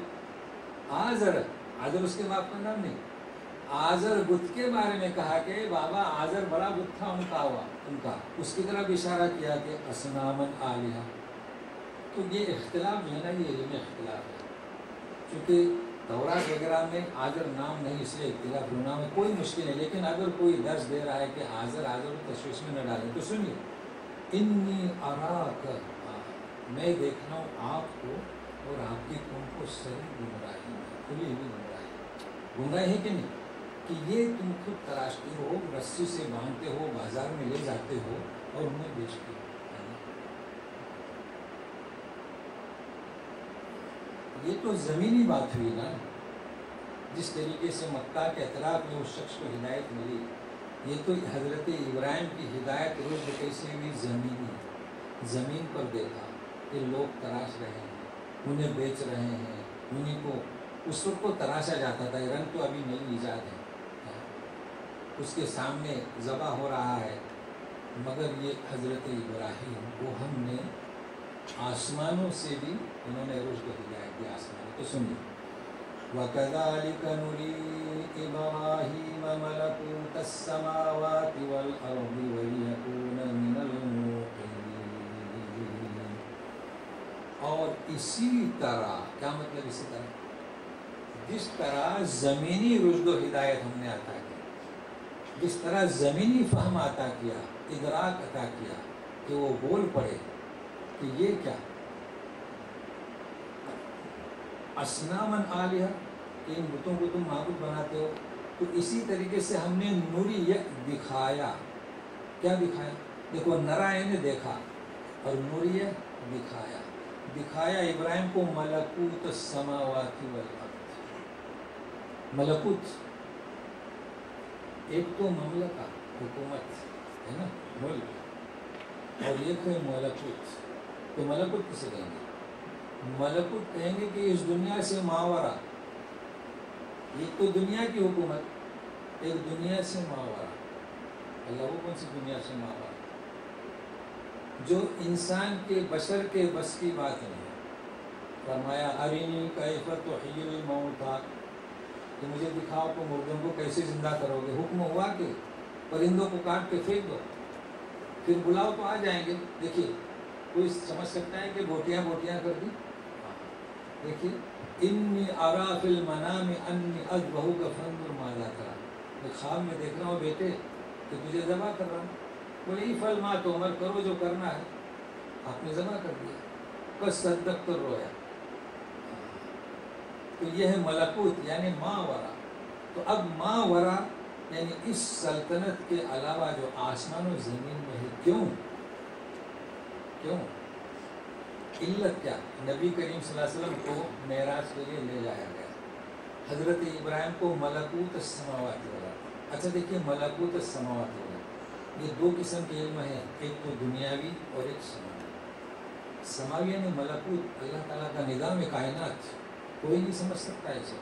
آزر، آزر اس کے باپ کا نام نہیں، آزر بت کے بارے میں کہا کہ بابا آزر بڑا بت تھا ان کا، اس کی طرف اشارہ کیا کہ اصنامن آلیہ۔ تو یہ اختلاف جو ہے نا، یہ علمی اختلاف ہے، چونکہ تورات وغیرہ میں آزر نام نہیں، اس لیے اختلاف ہونا میں کوئی مشکل نہیں۔ لیکن اگر کوئی درس دے رہا ہے کہ آزر تشویش میں نہ ڈالیں، تو سنیے، انی اراک، میں دیکھ رہا ہوں آپ کو اور آپ کی قوم کو صحیح گمراہی میں، کھلی ہوئی گمراہی ہے کہ نہیں؟ کہ یہ تم خود تراشتے ہو، رسی سے باندھتے ہو، بازار میں لے جاتے ہو اور انہیں بیچتے ہو. یہ تو زمینی بات ہوئی نا. جس طریقے سے مکہ کے اطراف میں اس شخص کو ہدایت ملی، یہ تو حضرت ابراہیم کی ہدایت رشد کیسے ہوئی؟ زمینی. زمین پر دیکھا کہ لوگ تراش رہے ہیں، انہیں بیچ رہے ہیں، انہیں کو اس وقت کو تراشا جاتا تھا. رنگ تو ابھی نئی ایجاد ہے، اس کے سامنے ذبح ہو رہا ہے. مگر یہ حضرت ابراہیم کو ہم نے آسمانوں سے بھی انہوں نے رشد و ہدایت دی. آسمانوں تو سنیے، وَكَذَلِكَ نُرِي إِبْرَاهِيمَ مَلَكُوتَ السَّمَاوَاتِ وَالْأَرْضِ وَلِيَكُونَ مِنَ الْمُوقِنِينَ. اور اسی طرح، کیا مطلب اسی طرح؟ جس طرح زمینی رشد و ہدایت ہم نے عطا کی، جس طرح زمینی فہم عطا کیا، ادراک عطا کیا کہ وہ بول پڑے کہ یہ کیا اصنامن آلیہ، کہ ان بتوں کو تم معبود بناتے ہو. تو اسی طریقے سے ہم نے نوری دکھایا. کیا دکھایا؟ دیکھو، نرائے نے دیکھا اور نوری دکھایا. دکھایا ابراہیم کو ملکوت السماوات والارض. ملکوت ایک تو مملکہ، حکومت ہے نا، ملک، اور ایک ہے ملکوت. تو ملکوت کسے کہیں گے؟ ملکوت کہیں گے کہ اس دنیا سے ماورا. ایک تو دنیا کی حکومت، ایک دنیا سے ماورا. اللہ وہ کون سی دنیا سے ماورا؟ جو انسان کے، بشر کے بس کی بات نہیں ہے. فرمایا ارینی کیف تحیی الموتیٰ، کہ مجھے دکھاؤ کہ مردوں کو کیسے زندہ کرو گے. حکم ہوا کہ پرندوں کو کاٹ کے پھینک دو، پھر بلاؤ تو آ جائیں گے. دیکھیے، کوئی سمجھ سکتا ہے کہ بوٹیاں کر دی؟ دیکھیے، انی ارا فی المنام انی اذبحک فانظر ماذا تری. میں خواب میں دیکھ رہا ہوں بیٹے کہ تجھے ذبح کر رہا ہوں. بولے افعل ما تؤمر، کرو جو کرنا ہے. آپ نے ذبح کر دیا. فصدقت، رویا. تو یہ ہے ملکوت، یعنی ماورا. تو اب ماورا یعنی اس سلطنت کے علاوہ جو آسمان و زمین میں ہے. کیوں؟ علت کیا؟ نبی کریم صلی اللہ علیہ وسلم کو معراج کے لیے لے جایا گیا. حضرت ابراہیم کو ملکوت السماوات والارض. اچھا دیکھیے، ملکوت السماوات والارض، یہ دو قسم کے علم ہیں، ایک تو دنیاوی اور ایک سماوی. سماوی یعنی ملکوت، اللہ تعالیٰ کا نظام کائنات، کوئی نہیں سمجھ سکتا اسے.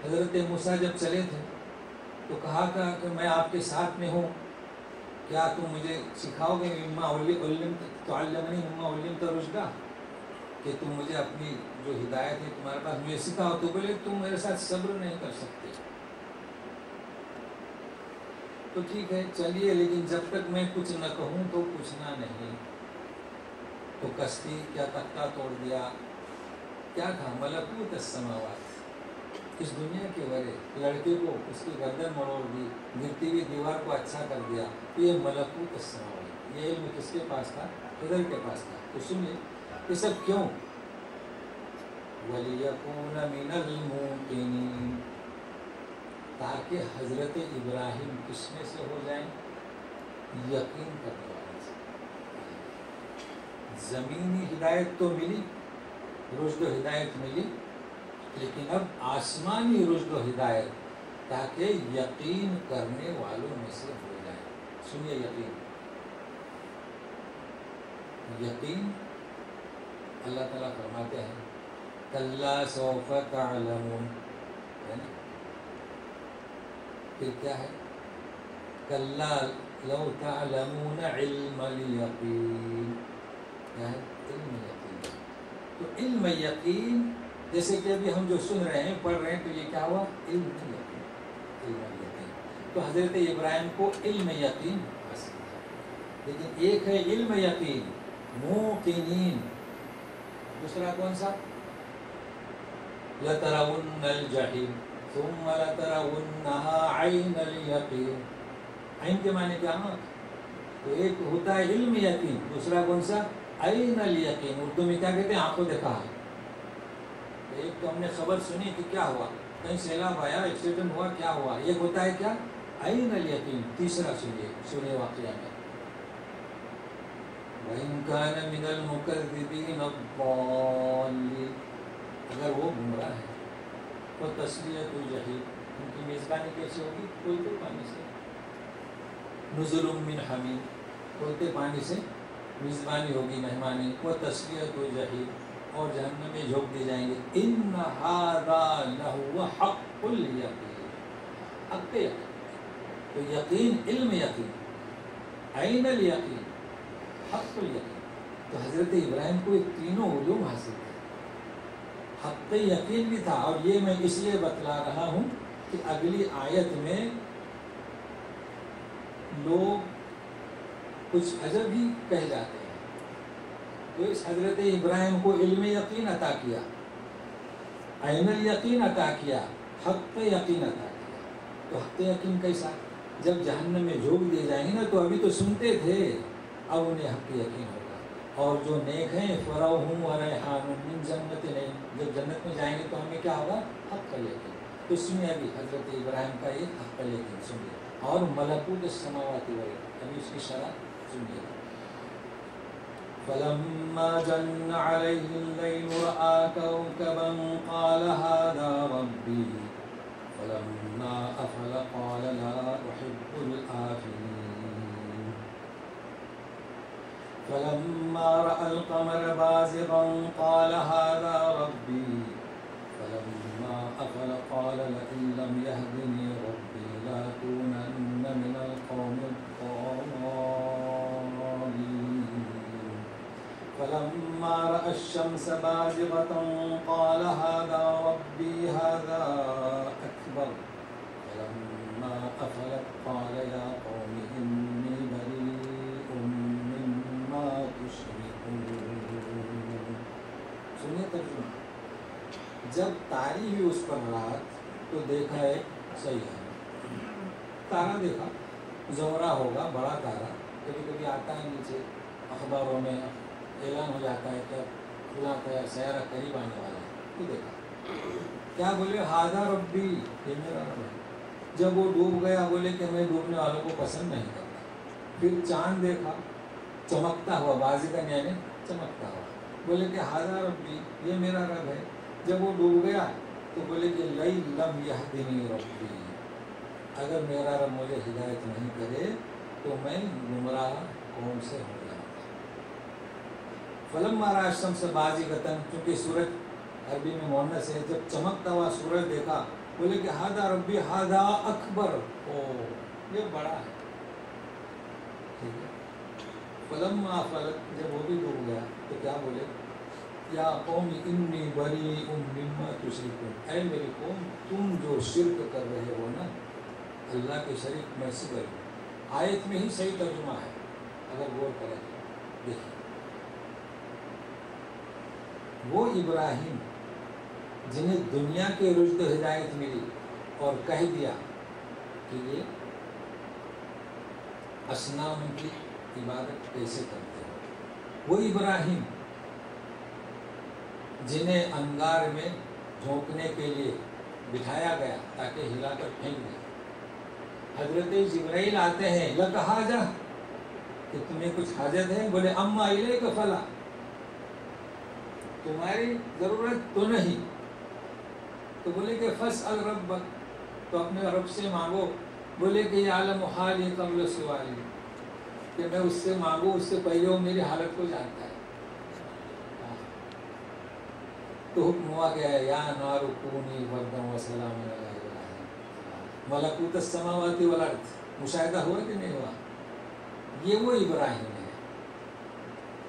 حضرت موسیٰ جب چلے تھے تو کہا تھا کہ میں آپ کے ساتھ میں ہوں، کیا تم مجھے سکھاؤ گے؟ تعلمنی مما علمت رشدا، کہ تم مجھے اپنی جو ہدایت ہے تمہارے پاس مجھے سکھاؤ. تو بولے تم میرے ساتھ صبر نہیں کر سکتے. تو ٹھیک ہے چلیے، لیکن جب تک میں کچھ نہ کہوں تو پوچھنا نہیں. تو کشتی کیا تختہ توڑ دیا. کیا تھا؟ ملکوت السماوات. اس دنیا کے ورے لڑکے کو اس کی گردن مروڑ دی، گرتی ہوئی دیوار کو اچھا کر دیا. تو یہ ملکوت السماوات. یہ علم کس کے پاس تھا؟ خضر کے پاس تھا. تو سنیے، یہ سب کیوں؟ وَلِيَكُونَ مِنَ الْمُوقِنِينَ، تاکہ حضرت ابراہیم کس میں سے ہو جائیں؟ یقین کرنے والے سے. زمینی ہدایت تو ملی، رشد و ہدایت ملی، لیکن اب آسمانی رشد و ہدایت تاکہ یقین کرنے والوں میں سے ہو جائے. سنیے، یقین اللہ تعالیٰ فرماتے ہیں کَلَّا سَوْفَ تَعْلَمُونَ، ہے نا؟ پھر کیا ہے؟ کَلَّا لَوْ تَعْلَمُونَ عِلْمَ الْيَقِينِ. کیا ہے؟ علم یقین. تو علم یقین، جیسے کہ ابھی ہم جو سن رہے ہیں، پڑھ رہے ہیں، تو یہ کیا ہوا؟ علم یقین. علم یقین. تو حضرت ابراہیم کو علم یقین حاصل تھا. لیکن ایک ہے علم یقین موقنین، دوسرا کون سا؟ لَتَرَوُنَّ الْجَحِيمَ ثُمَّ لَتَرَوُنَّهَا عَيْنَ الْيَقِينِ. عین کے معنی کیا ہے؟ تو ایک ہوتا ہے علم یقین، دوسرا کون سا؟ عین الیقین. اردو میں کیا کہتے ہیں؟ آنکھوں دیکھا ہے. ایک تو ہم نے خبر سنی کہ کیا ہوا، کہیں سیلاب آیا، ایکسیڈنٹ ہوا، کیا ہوا. ایک ہوتا ہے کیا عین الیقین. تیسرا سنیے سورہ واقعہ میں وَإِن كَانَ مِنَ الْمُكَذِّبِينَ الضَّالِّينَ، اگر وہ گمراہ ہے تو تسلیۃ الجحیم، ان کی میزبانی کیسے ہوگی؟ کھولتے پانی سے. نزل من حمیم، کھولتے پانی سے میزبانی ہوگی، مہمانی. وہ تسلیۃ الجحیم، اور جہنم میں جھونک دی جائیں گے. ان ھذا لہو حق الیقین، حق یقین. تو یقین علم یقین، عین الیقین، حق الیقین. تو حضرت ابراہیم کو یہ تینوں علوم حاصل تھے. حق یقین بھی تھا. اور یہ میں اس لیے بتلا رہا ہوں کہ اگلی آیت میں لوگ کچھ عجب ہی کہہ جاتے ہیں. تو اس حضرت ابراہیم کو علم یقین عطا کیا، عین الیقین عطا کیا، حق یقین عطا کیا. تو حق یقین کیسا؟ جب جہنم میں جھونک دیے جائیں گے نا، تو ابھی تو سنتے تھے، اب انہیں حق یقین ہوگا. اور جو نیک ہیں فروح و ریحان من جنت نہیں، جب جنت میں جائیں گے تو ہمیں کیا ہوگا؟ حق یقین. تو سنیے ابھی حضرت ابراہیم کا یہ حق یقین سنیے. اور ملکوت السماوات والارض، ابھی اس کی شرح سنیے. فلما جن عليه الليل رأى كوكبا قال هذا ربي فلما أفل قال لا أحب الآفلين. فلما رأى القمر بازغا قال هذا ربي فلما أفل قال لئن لم يهدني ربي لأكونن من القوم الضالين. فلما رأى الشمس بازغة قال هذا ربي هذا أكبر. فلما أفلت قال يا قوم إني بريء مما تشركون. سنیے ترجمہ. جب تاری ہوئی اس پر رات تو دیکھا ایک سیارہ، تارا دیکھا، زہرہ ہوگا، بڑا تارا. کبھی کبھی آتا ہے نیچے اخباروں میں اعلان ہو جاتا ہے کہ فلاں سیارہ قریب آنے والا ہے. تو دیکھا، کیا بولے؟ ہاذا ربی، یہ میرا رب ہے. جب وہ ڈوب گیا بولے کہ میں ڈوبنے والوں کو پسند نہیں کرتا. پھر چاند دیکھا چمکتا ہوا، بازغاً یعنی چمکتا ہوا. بولے کہ ہاذا ربی، یہ میرا رب ہے. جب وہ ڈوب گیا تو بولے کہ لئن لم یہدنی ربی، اگر میرا رب مجھے ہدایت نہیں کرے تو میں گمراہ قوم سے ہو جاؤں گا. فلما رأى الشمس بازغة، چونکہ سورج عربی میں مؤنث ہے، جب چمکتا ہوا سورج دیکھا بولے کہ ہاذا ربی ہاذا اکبر، او یہ بڑا ہے. ٹھیک ہے. فلما فلت، جب وہ بھی ڈوب گیا تو کیا بولے؟ یا قوم انی بریء مما تشرکون، اے میری قوم تم جو شرک کر رہے ہو نا اللہ کے شریک، میں سے بری. آیت میں ہی صحیح ترجمہ ہے اگر غور کریں. دیکھیں وہ ابراہیم جنہیں دنیا کے رشد و ہدایت ملی اور کہہ دیا کہ یہ اصنام کی عبادت کیسے کرتے ہیں، وہ ابراہیم جنہیں انگار میں جھونکنے کے لیے بٹھایا گیا تاکہ ہلا کر پھینک دیں. حضرت جبرائیل آتے ہیں، لک حاجہ، کہ تمہیں کچھ حاجت ہے؟ بولے اما الیک فلا، تمہاری ضرورت تو نہیں. تو بولے کہ فاسأل ربک، تو اپنے رب سے مانگو. بولے کہ یعلم حالی قبل سوالی، کہ میں اس سے مانگوں اس سے پہلے وہ میری حالت کو جانتا ہے. تو حکم ہوا کہ یا نار کونی بردا وسلاما علی ابراہیم. ملکوت السماوات والارض مشاہدہ ہوا کہ نہیں ہوا؟ یہ وہ ابراہیم ہے.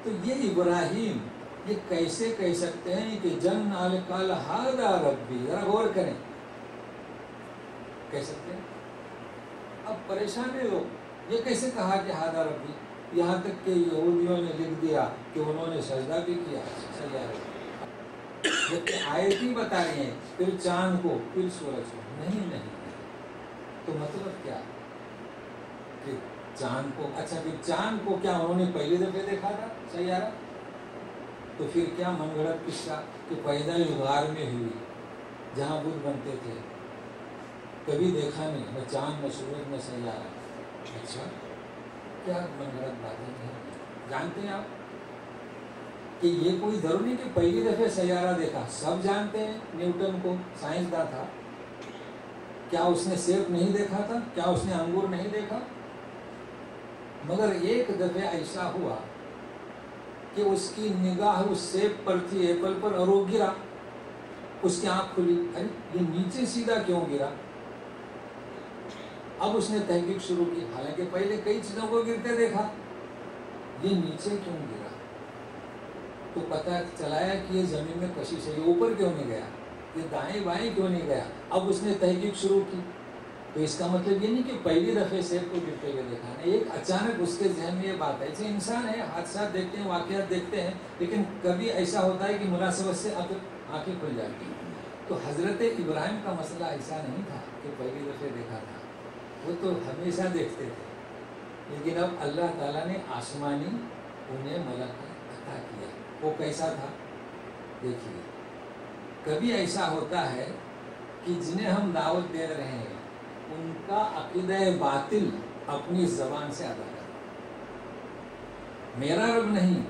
تو یہ ابراہیم یہ کیسے کہہ سکتے ہیں کہ جن قال ھذا ربی؟ ذرا غور کریں، کہہ سکتے ہیں؟ اب پریشان ہے لوگ، یہ کیسے کہا کہ ھذا ربی؟ یہاں تک کہ یہودیوں نے لکھ دیا کہ انہوں نے سجدہ بھی کیا سیارے، جبکہ آیت ہی بتا رہی ہیں پھر چاند کو پھر سورج کو. نہیں. تو مطلب کیا کہ چاند کو، اچھا پھر چاند کو کیا انہوں نے پہلی دفعہ دیکھا تھا سیارہ؟ تو پھر کیا من گھڑت قصہ کہ پیدائش غار میں ہوئی جہاں بدھ بنتے تھے، کبھی دیکھا نہیں، نہ چاند نہ سورج نہ سیارہ۔ اچھا، کیا من گھڑت باتیں ہیں؟ جانتے ہیں آپ کہ یہ کوئی ضروری نہیں کہ پہلی دفعہ سیارہ دیکھا، سب جانتے ہیں نیوٹن کو، سائنسداں تھا، کیا اس نے سیب نہیں دیکھا تھا؟ کیا اس نے انگور نہیں دیکھا؟ مگر ایک دفعہ ایسا ہوا کہ اس کی نگاہ اس سیب پر تھی، ایپل پر، اور وہ گرا، اس کی آنکھ کھلی، ارے یہ نیچے سیدھا کیوں گرا؟ اب اس نے تحقیق شروع کی، حالانکہ پہلے کئی چیزوں کو گرتے دیکھا، یہ نیچے کیوں گرا؟ تو پتہ چلایا کہ یہ زمین میں کشش ہے، یہ اوپر کیوں نہیں گیا، یہ دائیں بائیں کیوں نہیں گیا؟ اب اس نے تحقیق شروع کی، تو اس کا مطلب یہ نہیں کہ پہلی دفعہ سیب کو گرتے ہوئے دیکھا ہے، ایک اچانک اس کے ذہن میں یہ بات ہے۔ جیسے انسان ہے، حادثات دیکھتے ہیں، واقعات دیکھتے ہیں، لیکن کبھی ایسا ہوتا ہے کہ مناسبت سے آنکھیں کھل جاتی ہیں۔ تو حضرت ابراہیم کا مسئلہ ایسا نہیں تھا کہ پہلی دفعہ دیکھا تھا، وہ تو ہمیشہ دیکھتے تھے، لیکن اب اللہ تعالیٰ نے آسمانی انہیں ملک عطا کیا۔ وہ کیسا تھا دیکھیے، کبھی ایسا ہوتا ہے کہ جنہیں ہم دعوت دے رہے ہیں ان کا عقیدہ باطل اپنی زبان سے ادا کرنا، میرا رب نہیں،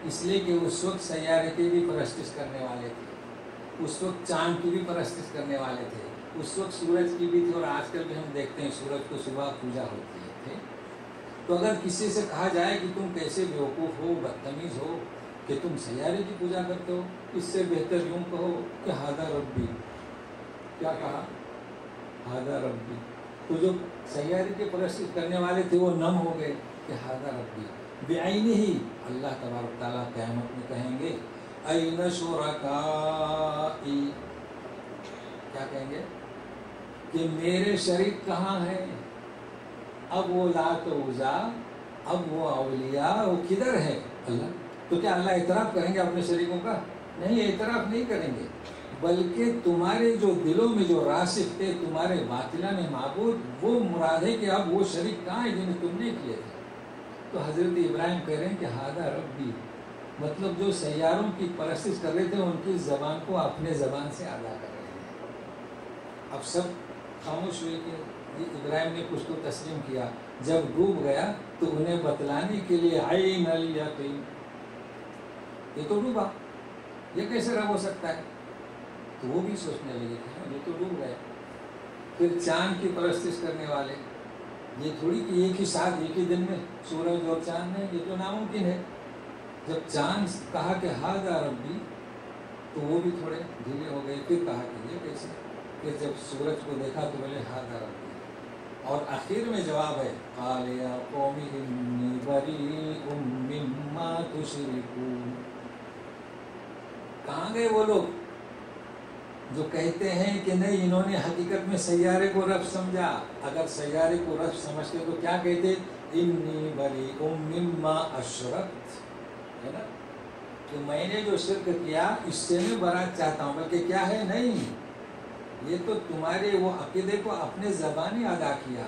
اس لیے کہ اس وقت سیارے کی بھی پرستش کرنے والے تھے، اس وقت چاند کی بھی پرستش کرنے والے تھے، اس وقت سورج کی بھی تھی، اور آج کل بھی ہم دیکھتے ہیں سورج کو صبح پوجا ہوتی ہے۔ تو اگر کسی سے کہا جائے کہ تم کیسے بیوقوف ہو، بدتمیز ہو کہ تم سیارے کی پوجا کرتے ہو، اس سے بہتر یوں کہو کہ ہادہ ربی۔ کیا کہا؟ ہادہ ربی۔ تو جو سیارے کی پرستش کرنے والے تھے وہ نم ہو گئے کہ ہادہ ربی بعینہ ہی۔ اللہ تبارک تعالیٰ قیامت میں کہیں گے این شرکائی، کیا کہیں گے کہ میرے شریک کہاں ہیں؟ اب وہ لات و عزا، اب وہ اولیاء، وہ کدھر ہے اللہ؟ تو کیا اللہ اعتراف کریں گے اپنے شریکوں کا؟ نہیں، اعتراف نہیں کریں گے، بلکہ تمہارے جو دلوں میں جو راسخ تھے، تمہارے باطنہ میں معبود، وہ مراد ہے کہ اب وہ شریک کہاں ہیں جنہیں تم نے کیے تھے۔ تو حضرت ابراہیم کہہ رہے ہیں کہ ہادہ ربی، مطلب جو سیاروں کی پرستش کر رہے تھے ان کی زبان کو اپنے زبان سے ادا کر رہے ہیں۔ اب سب خاموش ہوئے کہ ابراہیم نے کچھ تو تسلیم کیا، جب ڈوب گیا تو انہیں بتلانے کے لیے عین الیقین، یہ تو ڈوبا، یہ کیسے رب ہو سکتا ہے؟ تو وہ بھی سوچنے لگے کہ ہاں یہ تو ڈوب گئے۔ پھر چاند کی پرستش کرنے والے، یہ تھوڑی کہ ایک ہی ساتھ ایک ہی دن میں سورج اور چاند میں، یہ تو ناممکن ہے۔ جب چاند کہا کہ ہادہ ربی تو وہ بھی تھوڑے ڈھیلے ہو گئے، پھر کہا کہ یہ کیسے؟ پھر جب سورج کو دیکھا تو بولے ہادہ ربی، اور آخر میں جواب ہے قال یا قوم انی بریء مما تشرکون۔ کہاں گئے وہ لوگ جو کہتے ہیں کہ نہیں انہوں نے حقیقت میں سیارے کو رب سمجھا؟ اگر سیارے کو رب سمجھتے تو کیا کہتے؟ انی بریء مما اشرکت، ہے نا، کہ میں نے جو شرک کیا اس سے میں برات چاہتا ہوں، بلکہ کیا ہے؟ نہیں، یہ تو تمہارے وہ عقیدے کو اپنے زبانی ادا کیا،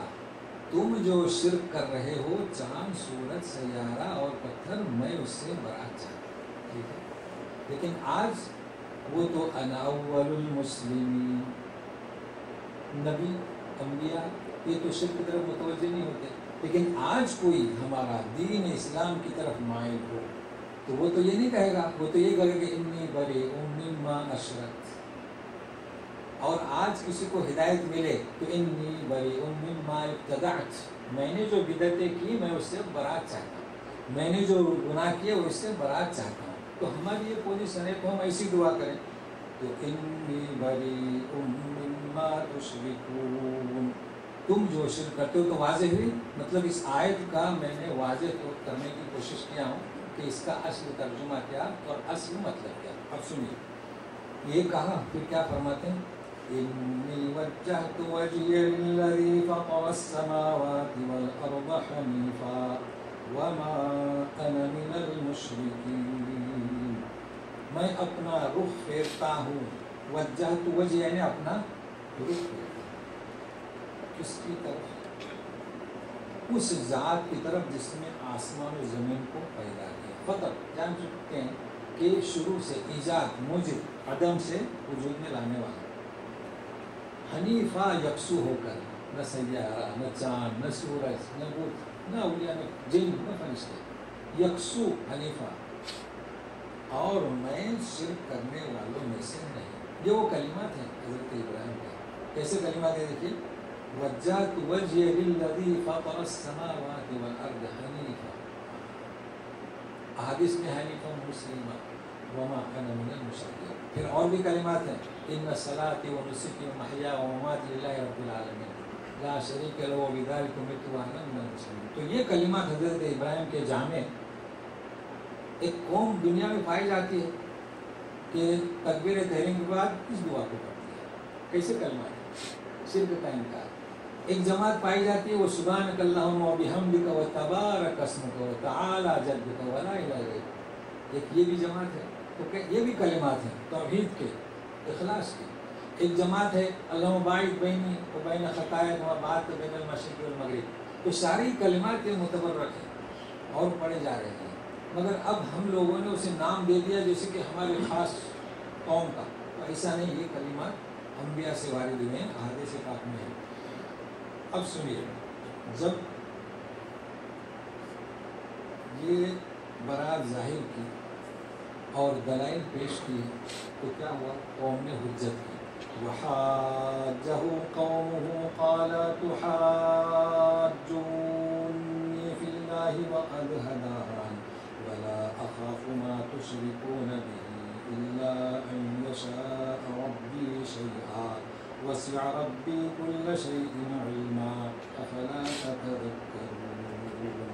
تم جو شرک کر رہے ہو چاند سورج سیارہ اور پتھر، میں اس سے برات چاہتا ہوں، ٹھیک ہے۔ لیکن آج وہ تو انا اول المسلمین، نبی انبیاء یہ تو شرک کی طرف متوجہ نہیں ہوتے، لیکن آج کوئی ہمارا دین اسلام کی طرف مائل ہو تو وہ تو یہ نہیں کہے گا، وہ تو یہ کہے گا کہ انی بریء مما اشرکت۔ اور آج کسی کو ہدایت ملے تو انی بریء مما ابتدعت، میں نے جو بدعتیں کی میں اس سے برات چاہتا ہوں، میں نے جو گناہ کیے اس سے برات چاہتا ہوں۔ تو ہماری یہ پوزیشن ہے تو ہم ایسی دعا کریں، تو انی بریء مما تشرکون، تم جو شرک کرتے ہو۔ تو واضح ہوئی، مطلب اس آیت کا میں نے واضح کرنے کی کوشش کیا ہوں کہ اس کا اصل ترجمہ کیا اور اصل مطلب کیا۔ اب سنیے، یہ کہا پھر کیا فرماتے ہیں؟ انی وجہت وجہی للذی فطر السماوات والارض حنیفا وما انا من المشرکین، میں اپنا رخ پھیرتا ہوں، وجہت وجہ یعنی اپنا رخ پھیرتا ہوں، کس کی طرف؟ اس ذات کی طرف جس نے آسمان و زمین کو پیدا کیا۔ فطر جان چکتے ہیں کے شروع سے ایجاد موجب عدم سے وجود میں لانے والا. حنیفہ یکسو ہو کر، نہ سیارہ، نہ چاند، نہ سورج، نہ بت، نہ اولیاء، نہ جن، نہ فرشتے. یکسو حنیفہ، اور میں شرک کرنے والوں میں سے نہیں. یہ وہ کلمات ہیں حضرت ابراہیم کے. کیسے کلمات ہیں دیکھیے، وجہت وجہی للذی فطر السماوات والارض حنیفا. احادیث میں حنیفا مسلمہ وما انا من المشرکین. پھر اور بھی کلمات ہیں، ان صلاتی و نسکی و محیا و مماتی للہ رب العالمین لا شریک لہ وبذلک امرت وانا من المسلمین. تو یہ کلمات حضرت ابراہیم کے جامع ایک قوم دنیا میں پائی جاتی ہے کہ تکبیر تحریم کے بعد اس دعا کو پڑھتی ہے. کیسے کلمات ہیں؟ شرک کا انکار. ایک جماعت پائی جاتی ہے وہ سبحانک اللہم و بحمدک و تبارک اسمک و تعالی جدک و لا الہ غیرک. ایک یہ بھی جماعت ہے. تو یہ بھی کلمات ہیں توحید کے، اخلاص کے. ایک جماعت ہے اللہم باعث بینی و بین خطایا و باعث بین المشرق والمغرب. تو ساری کلمات یہ متبرک ہیں اور پڑھے جا رہے ہیں، مگر اب ہم لوگوں نے اسے نام دے دیا جیسے کہ ہمارے خاص قوم کا. تو ایسا نہیں، یہ کلمات انبیاء سے وارد ہوئے ہیں، احادیث پاک میں ہیں. اب سنیے، جب یہ برات ظاہر کی اور دلائل پیش کی تو کیا ہوا؟ قوم نے حجت کی. وحاجہ قومہ قال تحاجونی فی اللہ وقد ہدان ولا اخاف ما تشركون به الا ان يشاء ربی شیئا وسع ربی كل شیء علما افلا تتذکرون.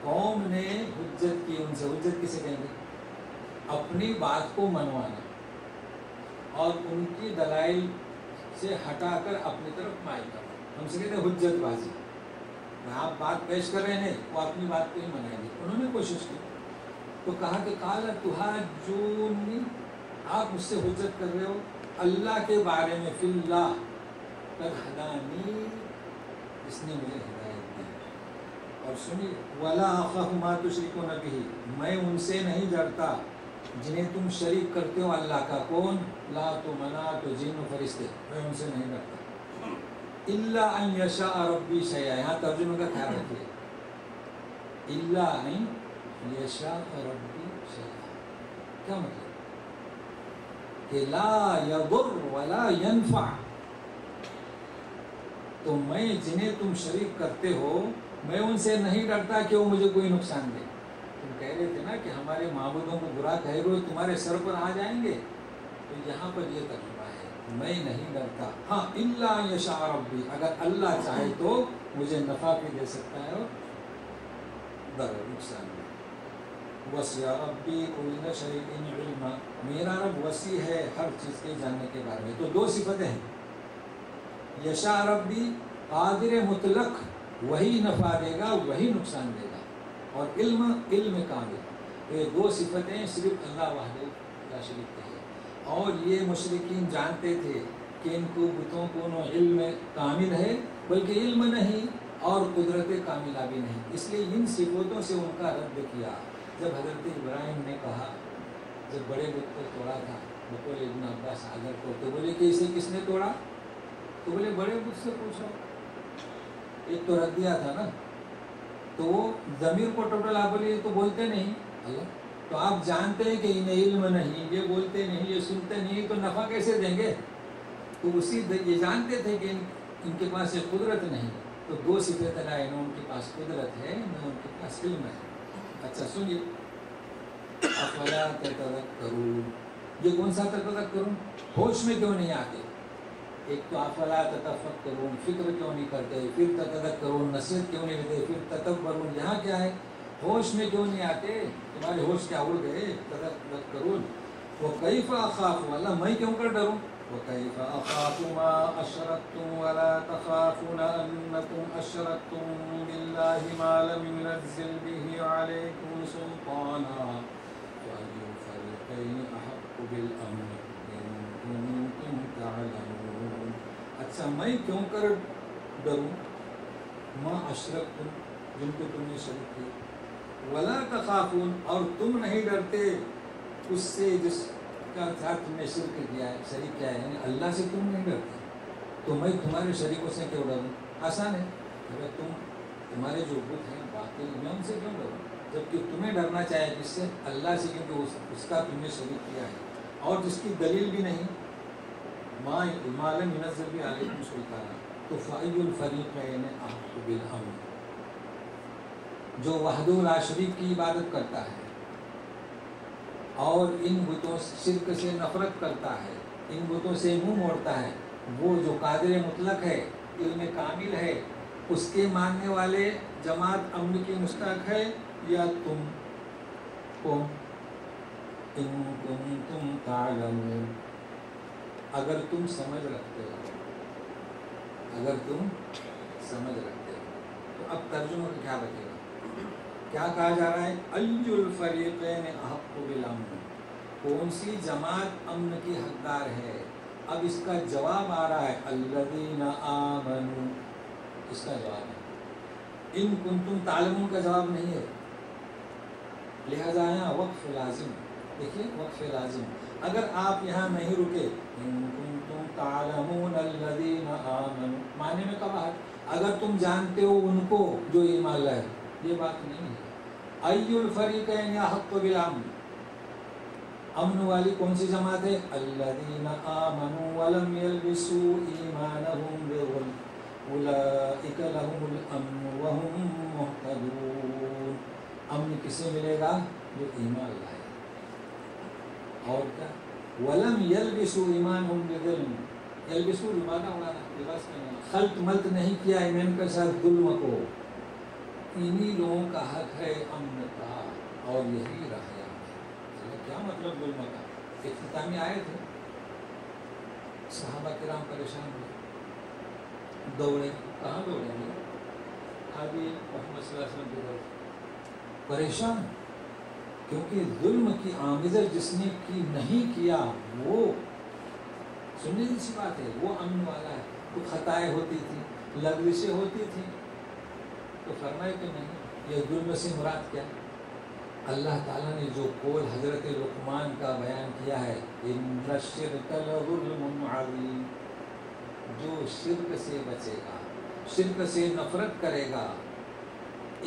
قوم نے حجت کی ان سے. حجت کسے کہیں گے؟ اپنی بات کو منوانا اور ان کی دلائل سے ہٹا کر اپنی طرف مائل کرنا. ہم سے کہتے ہیں حجت بازی. آپ بات پیش کر رہے ہیں، وہ اپنی بات کو ہی منائیں گے. انہوں نے کوشش کی تو کہا کہ قال تحاجونی، آپ مجھ سے حجت کر رہے ہو اللہ کے بارے میں، فی اللہ قد ہدانی، اس نے مجھے ہدایت دی. اور سنیے، ولا اخاف ما تشركون به، میں ان سے نہیں ڈرتا جنہیں تم شریک کرتے ہو اللہ کا. کون؟ لات و منات و جن و فرشتے، میں ان سے نہیں ڈرتا. الا ان یشاء ربی شیئا، یہاں ترجمے کا خیال رکھیے. الا ان یشاء ربی شیئا، کیا مطلب؟ کہ لا یضر ولا ینفع. تو میں جنہیں تم شریک کرتے ہو میں ان سے نہیں ڈرتا کہ وہ مجھے کوئی نقصان دے. تم کہہ رہے تھے نا کہ ہمارے معبودوں کو برا کہے گے تمہارے سر پر آ جائیں گے، تو یہاں پر یہ ترجمہ ہے، میں نہیں ڈرتا. ہاں الا یشاء ربی، اگر اللہ چاہے تو مجھے نفع بھی دے سکتا ہے اور ضرر نقصان بھی. وسع ربی کل شیء علما، میرا رب وسیع ہے ہر چیز کے جاننے کے بارے میں. تو دو صفتیں ہیں، یشاء ربی قادر مطلق، وہی نفع دے گا وہی نقصان دے گا، اور علم کامل. یہ دو صفتیں صرف اللہ وحدہ لا شریک کے ہیں. اور یہ مشرکین جانتے تھے کہ ان کو بتوں کو نہ علم کامل ہے بلکہ علم نہیں اور قدرت کاملہ بھی نہیں. اس لیے ان صفتوں سے ان کا رد کیا. جب حضرت ابراہیم نے کہا، جب بڑے بت کو توڑا تھا بقول ابن عباس حاضر کو، تو بولے کہ اسے کس نے توڑا؟ تو بولے بڑے بت سے پوچھو. ایک تو رد دیا تھا نا، تو وہ ضمیر کو ٹوٹل آپ بولے تو بولتے نہیں اللہ. تو آپ جانتے ہیں کہ انہیں علم نہیں، یہ بولتے نہیں، یہ سنتے نہیں، تو نفع کیسے دیں گے؟ تو اسی یہ جانتے تھے کہ ان کے پاس یہ قدرت نہیں. تو دو صفتیں لائے، نہ ان کے پاس قدرت ہے نہ ان کے پاس علم ہے. اچھا سنیے، افلا تتذکرون، یہ کون سا تتذکرون؟ ہوش میں کیوں نہیں آتے؟ ایک تو افلا تتفکرون، فکر کیوں نہیں کرتے، پھر تتذکرون، نصیحت کیوں نہیں لیتے، پھر تتبرون. یہاں کیا ہے؟ ہوش میں کیوں نہیں آتے؟ تمہارے ہوش کیا اڑ گئے؟ تتذکرون. وکیف اخاف، اللہ میں کیوں کر ڈروں؟ وکیف اخاف ما اشرکتم ولا تخافون انکم اشرکتم باللہ ما لم ينزل به علیکم سلطانا فأی الفریقین احق بالامن ان کنتم تعلمون. اچھا میں کیوں کر ڈروں؟ ما اشرکتم، جن کو تم نے شریک کیا، ولا تخافون، اور تم نہیں ڈرتے اس سے جس کا ساتھ تم نے شرک کیا ہے، شریک کیا ہے، یعنی اللہ سے تم نہیں ڈرتے تو میں تمہارے شریکوں سے کیوں ڈروں؟ آسان ہے، اگر تمہارے جو بت ہیں باطل، میں ان سے کیوں ڈروں؟ جبکہ تمہیں ڈرنا چاہے جس سے اللہ سے، کیونکہ اس کا تم نے شریک کیا ہے اور جس کی دلیل بھی نہیں، ما لم ينزل بھی علیکم سلطانا، تو فأی الفریقین احق بالامن، جو وحدہ لا شریک کی عبادت کرتا ہے اور ان بتوں شرک سے نفرت کرتا ہے، ان بتوں سے منہ موڑتا ہے، وہ جو قادر مطلق ہے، علم کامل ہے، اس کے ماننے والے جماعت امن کی مستحق ہے یا تم کون؟ ان کنتم تعلمون، اگر تم سمجھ رکھتے ہو، اگر تم سمجھ رکھتے ہو۔ تو اب ترجمہ کیا بچے گا؟ کیا کہا جا رہا ہے؟ ای الفریقین احق بالامن، کون سی جماعت امن کی حقدار ہے؟ اب اس کا جواب آ رہا ہے الذین آمنوا، اس کا جواب ہے، ان کنتم تعلمون کا جواب نہیں ہے، لہذا یہاں وقف لازم، دیکھیے وقف لازم، اگر آپ یہاں نہیں رکے ان کنتم تعلمون الذین آمنوا، معنی میں کب ہے؟ اگر تم جانتے ہو ان کو جو ایمان لائے، یہ بات نہیں ہے۔ ای الفریقین احق بالامن، امن والی کون سی جماعت ہے؟ الذین آمنوا ولم یلبسوا ایمانہم بظلم اولئک لہم الامن وہم مہتدون، امن کسے ملے گا؟ جو ایمان لائے، اور کیا؟ ولم یلبسوا ایمانہم بظلم، یلبسوا لبانا اڑانا، لباس پہننا، خلط ملط نہیں کیا ایمان کے ساتھ ظلم کو، انہی لوگوں کا حق ہے امن کا، اور یہی رہا۔ کیا مطلب ظلم کا؟ اختتامی آیت ہے، صحابہ کرام پریشان ہوئے، دوڑے، کہاں دوڑیں گے؟ آگے محمد صلی اللہ علیہ وسلم کی طرف، پریشان، کیونکہ ظلم کی آمیزش جس نے کی نہیں کیا وہ سننے سی بات ہے، وہ امن والا ہے۔ تو خطائیں ہوتی تھی، لغزشیں ہوتی تھی، تو فرمائے کہ نہیں، یہ ظلم سے مراد کیا؟ اللہ تعالیٰ نے جو قول حضرت لقمان کا بیان کیا ہے، ان الشرک لظلم عظیم، جو شرک سے بچے گا، شرک سے نفرت کرے گا،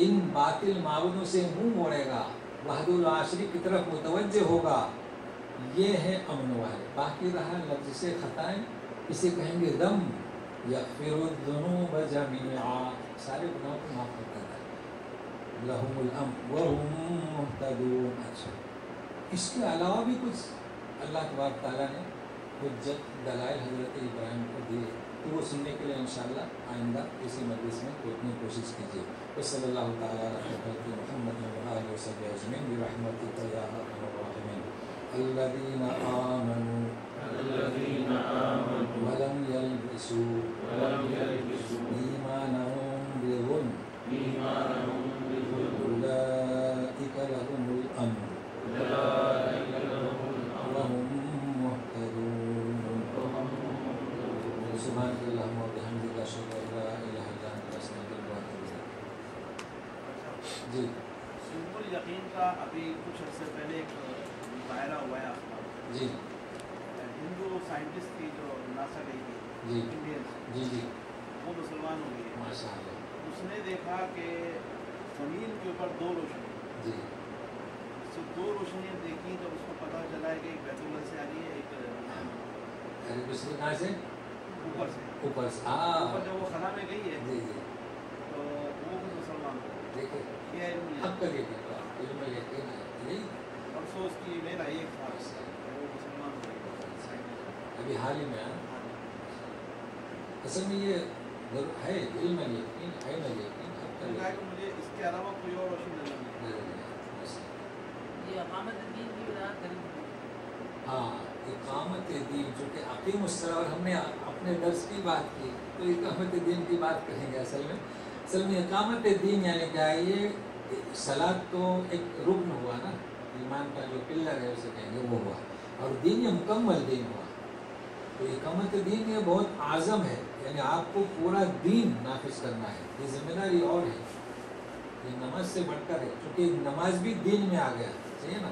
ان باطل معبودوں سے منہ موڑے گا، وحدہ لا شریک کی طرف متوجہ ہوگا، یہ ہے امن والے۔ باقی رہا لفظ سے خطائیں، اسے کہیں گے دم یغفر الذنوب جميعا، سارے گناہوں کو معاف کرتا ہے، لہم الامن وہم مہتدون۔ اچھا، اس کے علاوہ بھی کچھ اللہ تبارک تعالیٰ نے حجت دلائل حضرت ابراہیم کو دیے، تو وہ سننے کے لیے انشاءاللہ آئندہ اسی مجلس میں اتنی کوشش کیجیے۔ وصلی اللہ تعالیٰ علی محمد وآلہ وصحبہ اجمعین برحمتک یا ارحم الراحمین۔ الذین آمنوا ولم یلبسوا ایمانہم بظلم اولئک لہم الامن وہم مہتدون۔ سبحانک اللہم وبحمدک اشہد ان لا الہ الا انت استغفرک واتوب الیک۔ جی، سلم الیقین کا ابھی کچھ عرصے پہلے ایک مظاہرہ ہوا ہے آپ کا، جی ہندو سائنٹسٹ کی جو ناسا گئی تھی، جی انڈین، جی جی، وہ مسلمان ہو گئی ہے۔ ماشاء اللہ، اس نے دیکھا کہ زمین کے اوپر دو روشنی، جی تو دو روشنیاں دیکھی تو اس کو پتہ چلا ہے کہ ایک بیت اللہ سے آ رہی ہے، ایک ارے دوسری کہاں سے؟ اوپر سے، اوپر سے، اوپر جب وہ خلا میں گئی ہے جی جی، تو وہ بھی مسلمان ہو گئے۔ دیکھیں یہ علم ہے۔ اب کر یہ علم یقین ہے، یہی پرسوں اس کی میل آئی ایک خاص، وہ مسلمان ہو گئے۔ ابھی حال ہی میں اصل میں یہ ہے علم یقین ہے نا، یقین اب میں نے کہا کر کہ مجھے اس کے علاوہ کوئی اور روشنی نظر نہیں آئی۔ یہ اقامت دین کی وجہ کریں۔ ہاں، اقامت دین، جو کہ عقیم الصلاۃ، اور ہم نے اپنے درس کی بات کی تو اقامت دین کی بات کریں گے۔ اصل میں اقامت دین یعنی کیا ہے؟ یہ صلاۃ تو ایک رکن ہوا نا، ایمان کا جو پلر ہے اسے کہیں گے وہ ہوا، اور دین یہ مکمل دین ہوا۔ تو اقامت دین یہ بہت اعظم ہے، یعنی آپ کو پورا دین نافذ کرنا ہے، یہ ذمہ داری اور ہے، یہ نماز سے بڑھ کر ہے، چونکہ نماز بھی دین میں آ گیا، صحیح ہے نا؟